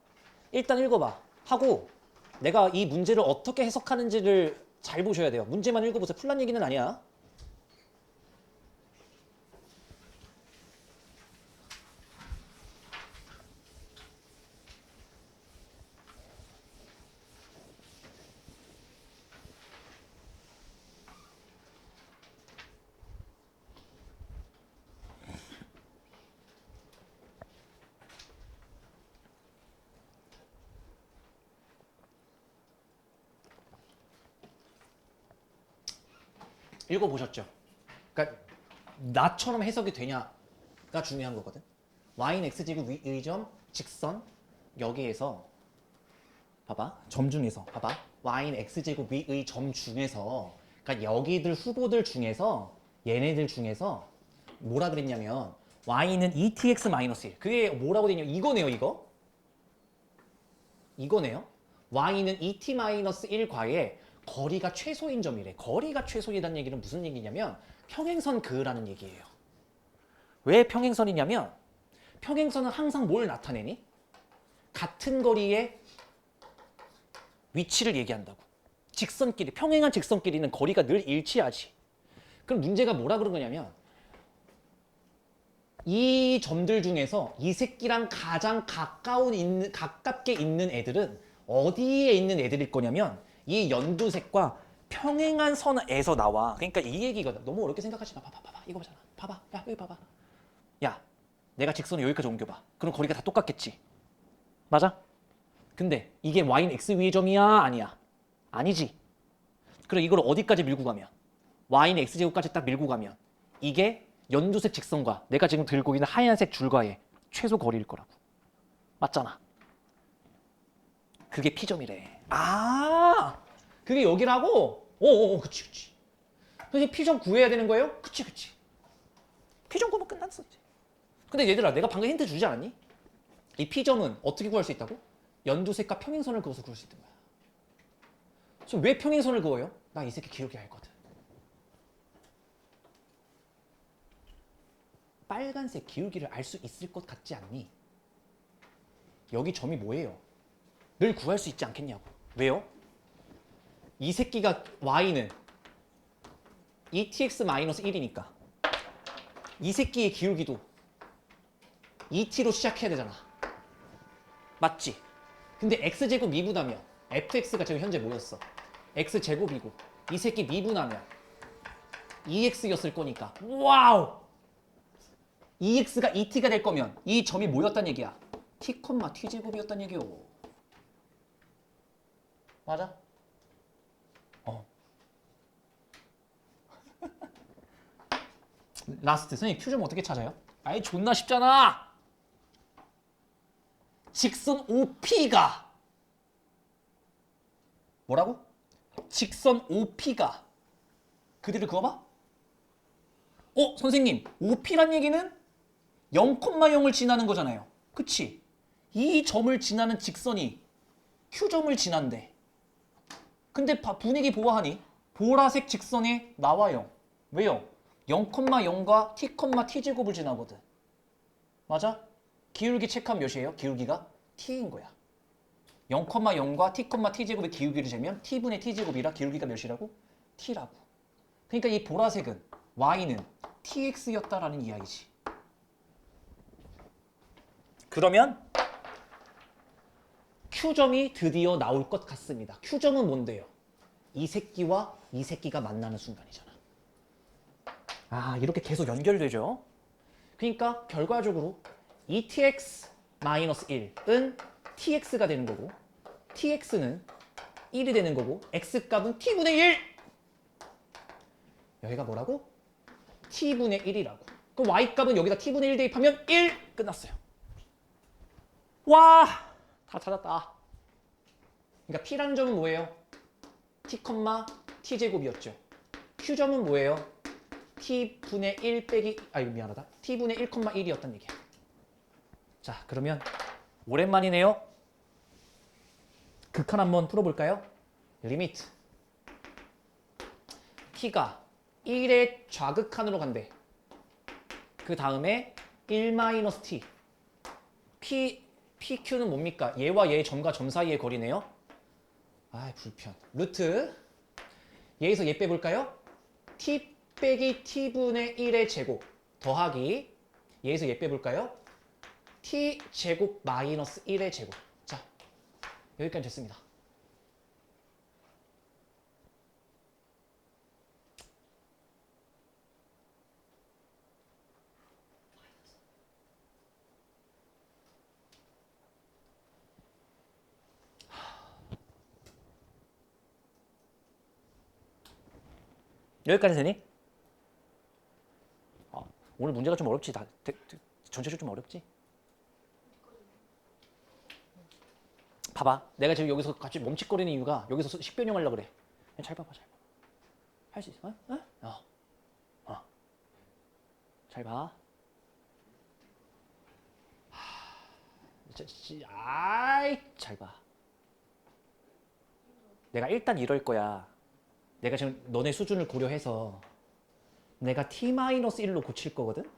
일단 읽어봐. 하고 내가 이 문제를 어떻게 해석하는지를 잘 보셔야 돼요. 문제만 읽어보세요. 풀란 얘기는 아니야. 읽어보셨죠? 그러니까 나처럼 해석이 되냐가 중요한 거거든. y는 x제곱 위의 점 직선 여기에서 봐봐. 점 중에서 봐봐. y는 x제곱 위의 점 중에서 그러니까 여기들 후보들 중에서 얘네들 중에서 뭐라 그랬냐면 y는 2tx-1 그게 뭐라고 되냐면 이거네요. 이거네요. y는 2t-1과의 거리가 최소인 점이래. 거리가 최소이라는 얘기는 무슨 얘기냐면 평행선 그으라는 얘기예요. 왜 평행선이냐면 평행선은 항상 뭘 나타내니? 같은 거리의 위치를 얘기한다고. 직선끼리, 평행한 직선끼리는 거리가 늘 일치하지. 그럼 문제가 뭐라 그런 거냐면 이 점들 중에서 이 새끼랑 가장 가깝게 있는 애들은 어디에 있는 애들일 거냐면 이 연두색과 평행한 선에서 나와. 그러니까 이 얘기거든. 너무 어렵게 생각하지 마. 봐봐. 이거 보잖아. 봐봐. 야, 여기 봐봐. 야, 내가 직선을 여기까지 옮겨봐. 그럼 거리가 다 똑같겠지. 맞아? 근데 이게 y는 x 위의 점이야? 아니야? 아니지. 그럼 이걸 어디까지 밀고 가면? y는 x제곱까지 딱 밀고 가면 이게 연두색 직선과 내가 지금 들고 있는 하얀색 줄과의 최소 거리일 거라고. 맞잖아. 그게 P점이래. 아, 그게 여기라고? 그치, 그치. 그래서 P점 구해야 되는 거예요? 그치, 그치. P점 구하면 끝났어, 이제. 근데 얘들아, 내가 방금 힌트 주지 않았니? 이 P점은 어떻게 구할 수 있다고? 연두색과 평행선을 그어서 구할 수 있는 거야. 지금 왜 평행선을 그어요? 나 이 새끼 기억이 알거든. 빨간색 기울기를 알 수 있을 것 같지 않니? 여기 점이 뭐예요? 늘 구할 수 있지 않겠냐고. 왜요? 이 새끼가 y는 2tx-1이니까 이 새끼의 기울기도 2t로 시작해야 되잖아. 맞지? 근데 x제곱 미분하면 fx가 지금 현재 뭐였어? x제곱이고 이 새끼 미분하면 2x였을 거니까 와우! 2x가 2t가 될 거면 이 점이 뭐였단 얘기야? t, t제곱이었단 얘기요. 맞아? 라스트. 선생님 q 점 어떻게 찾아요? 아이 존나 쉽잖아. 직선 OP가 뭐라고? 직선 OP가 그대로 그어봐. 선생님 OP란 얘기는 0,0을 지나는 거잖아요. 그치? 이 점을 지나는 직선이 Q점을 지난대. 근데 분위기 보아하니 보라색 직선에 나와요. 왜요? 0,0과 t, t제곱을 지나거든. 맞아? 기울기 체크하면 몇이에요? 기울기가 t인 거야. 0,0과 t, t제곱의 기울기를 재면 t분의 t제곱이라 기울기가 몇이라고? t라고. 그러니까 이 보라색은 y는 tx였다라는 이야기지. 그러면 Q점이 드디어 나올 것 같습니다. Q점은 뭔데요? 이 새끼와 이 새끼가 만나는 순간이잖아. 아, 이렇게 계속 연결되죠. 그러니까 결과적으로 2tx-1은 tx가 되는 거고 tx는 1이 되는 거고 x값은 t분의 1! 여기가 뭐라고? t분의 1이라고. 그럼 y값은 여기다 t분의 1 대입하면 1! 끝났어요. 와! 다 찾았다. 그러니까 P라는 점은 뭐예요? T, T제곱이었죠. Q점은 뭐예요? T분의 1 빼기, 미안하다. T분의 1,1이었단 얘기야. 자, 그러면 오랜만이네요. 극한 한번 풀어볼까요? 리미트. T가 1의 좌극한으로 간대. 그 다음에 1-T. PQ는 뭡니까? 얘와 얘의 점과 점 사이의 거리네요. 아, 불편. 루트. 얘에서 얘 빼볼까요? T 빼기 T분의 1의 제곱 더하기 얘에서 얘 빼볼까요? T 제곱 마이너스 1의 제곱. 자, 여기까지 됐습니다. 여기까지 되니? 오늘 문제가 좀 어렵지. 전체적으로 좀 어렵지? 봐봐. 내가 지금 여기서 갑자기 멈칫거리는 이유가 여기서 식변형 하려고 그래. 그냥 잘 봐봐, 잘 봐. 할 수 있어? 잘 봐. 잘 봐. 내가 일단 이럴 거야. 내가 지금 너네 수준을 고려해서 내가 t-1로 고칠 거거든?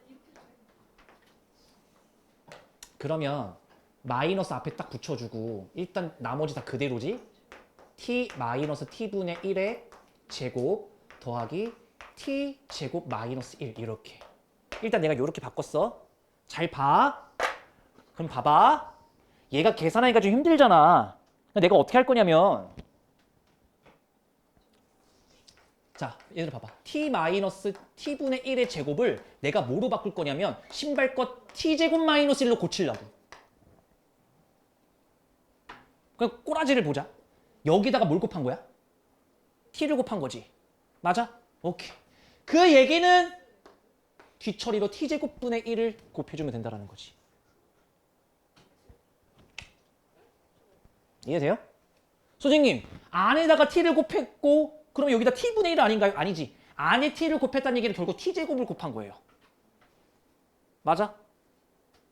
그러면 마이너스 앞에 딱 붙여주고 일단 나머지 다 그대로지? t-t분의 1의 제곱 더하기 t제곱 마이너스 1 이렇게. 일단 내가 이렇게 바꿨어. 잘 봐. 그럼 봐봐. 얘가 계산하기가 좀 힘들잖아. 내가 어떻게 할 거냐면 자, 얘들아 봐봐. t-t분의 1의 제곱을 내가 뭐로 바꿀 거냐면 신발 것 t제곱 마이너스 1로 고치려고. 그럼 꼬라지를 보자. 여기다가 뭘 곱한 거야? t를 곱한 거지. 맞아? 오케이. 그 얘기는 뒤처리로 t제곱분의 1을 곱해주면 된다는 거지. 이해돼요? 선생님, 안에다가 t를 곱했고 그럼 여기다 t분의 1 아닌가요? 아니지. 안에 t를 곱했다는 얘기는 결국 t제곱을 곱한 거예요. 맞아?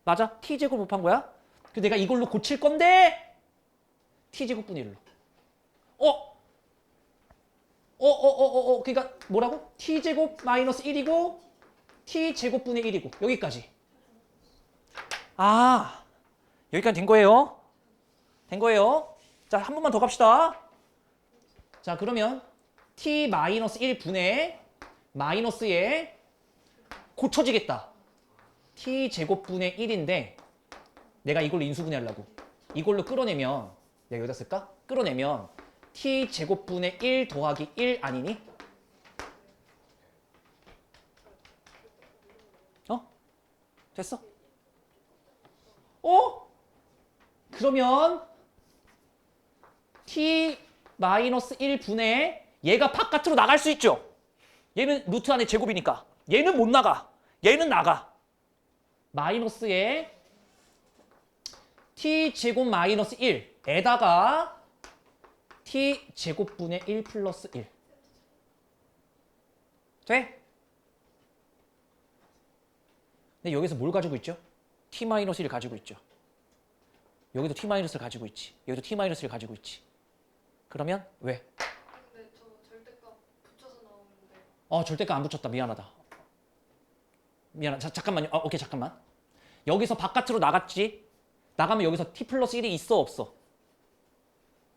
맞아? t제곱 곱한 거야? 그 내가 이걸로 고칠 건데 t제곱분의 1로. 그러니까 뭐라고? t제곱 마이너스 1이고 t제곱분의 1이고 여기까지. 아, 여기까지 된 거예요. 된 거예요. 자, 한 번만 더 갑시다. 자, 그러면 t 마이너스 1분의 마이너스에 고쳐지겠다. t제곱분의 1인데 내가 이걸로 인수분해하려고. 이걸로 끌어내면 내가 여기다 쓸까? 끌어내면 t제곱분의 1 더하기 1 아니니? 됐어? 그러면 t 마이너스 1분의 얘가 바깥으로 나갈 수 있죠? 얘는 루트 안에 제곱이니까. 얘는 못 나가. 얘는 나가. 마이너스에 t제곱 마이너스 1에다가 t제곱분의 1 플러스 1. 돼? 근데 여기서 뭘 가지고 있죠? t-1을 가지고 있죠. 여기도 t-를 가지고 있지. 여기도 t-를 가지고 있지. 그러면 왜? 근데 저 절대값 붙여서 나오는데. 절대값 안 붙였다. 미안하다. 미안하다. 잠깐만요. 오케이, 잠깐만. 여기서 바깥으로 나갔지? 나가면 여기서 t 플러스 1이 있어, 없어?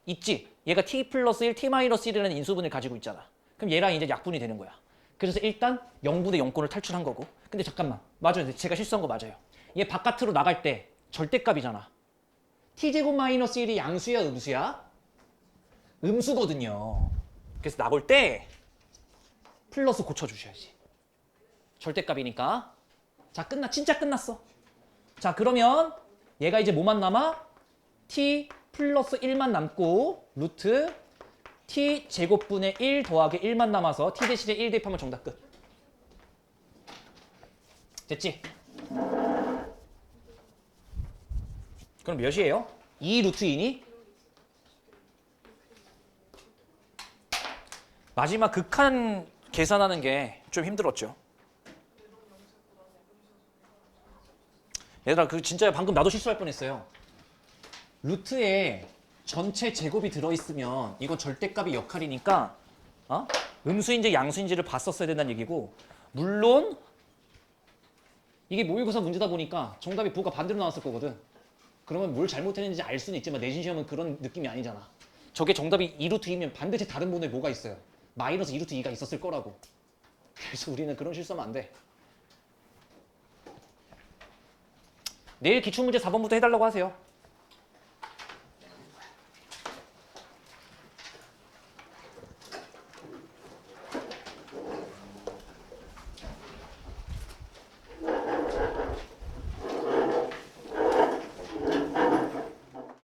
있지? 얘가 t 플러스 1, t-1이라는 인수분을 가지고 있잖아. 그럼 얘랑 이제 약분이 되는 거야. 그래서 일단 0분의 0권을 탈출한 거고. 근데 잠깐만. 맞아요. 제가 실수한 거 맞아요. 얘 바깥으로 나갈 때 절대값이잖아. t제곱 마이너스 1이 양수야, 음수야? 음수거든요. 그래서 나올 때 플러스 고쳐주셔야지. 절대값이니까. 자, 진짜 끝났어. 자, 그러면 얘가 이제 뭐만 남아? t 플러스 1만 남고 루트 t 제곱분의 1 더하기 1만 남아서 t 대신에 1 대입하면 정답 끝. 됐지? 그럼 몇이에요? 2 루트 2니? 마지막 극한 계산하는 게 좀 힘들었죠. 얘들아, 그 진짜 방금 나도 실수할 뻔했어요. 루트에 전체 제곱이 들어있으면 이건 절대값의 역할이니까 음수인지 양수인지를 봤었어야 된다는 얘기고, 물론 이게 모의고사 문제다 보니까 정답이 부호가 반대로 나왔을 거거든. 그러면 뭘 잘못했는지 알 수는 있지만 내신 시험은 그런 느낌이 아니잖아. 저게 정답이 2루트 2면 반드시 다른 번호에 뭐가 있어요. 마이너스 2루트 2가 있었을 거라고. 그래서 우리는 그런 실수하면 안 돼. 내일 기출문제 4번부터 해달라고 하세요.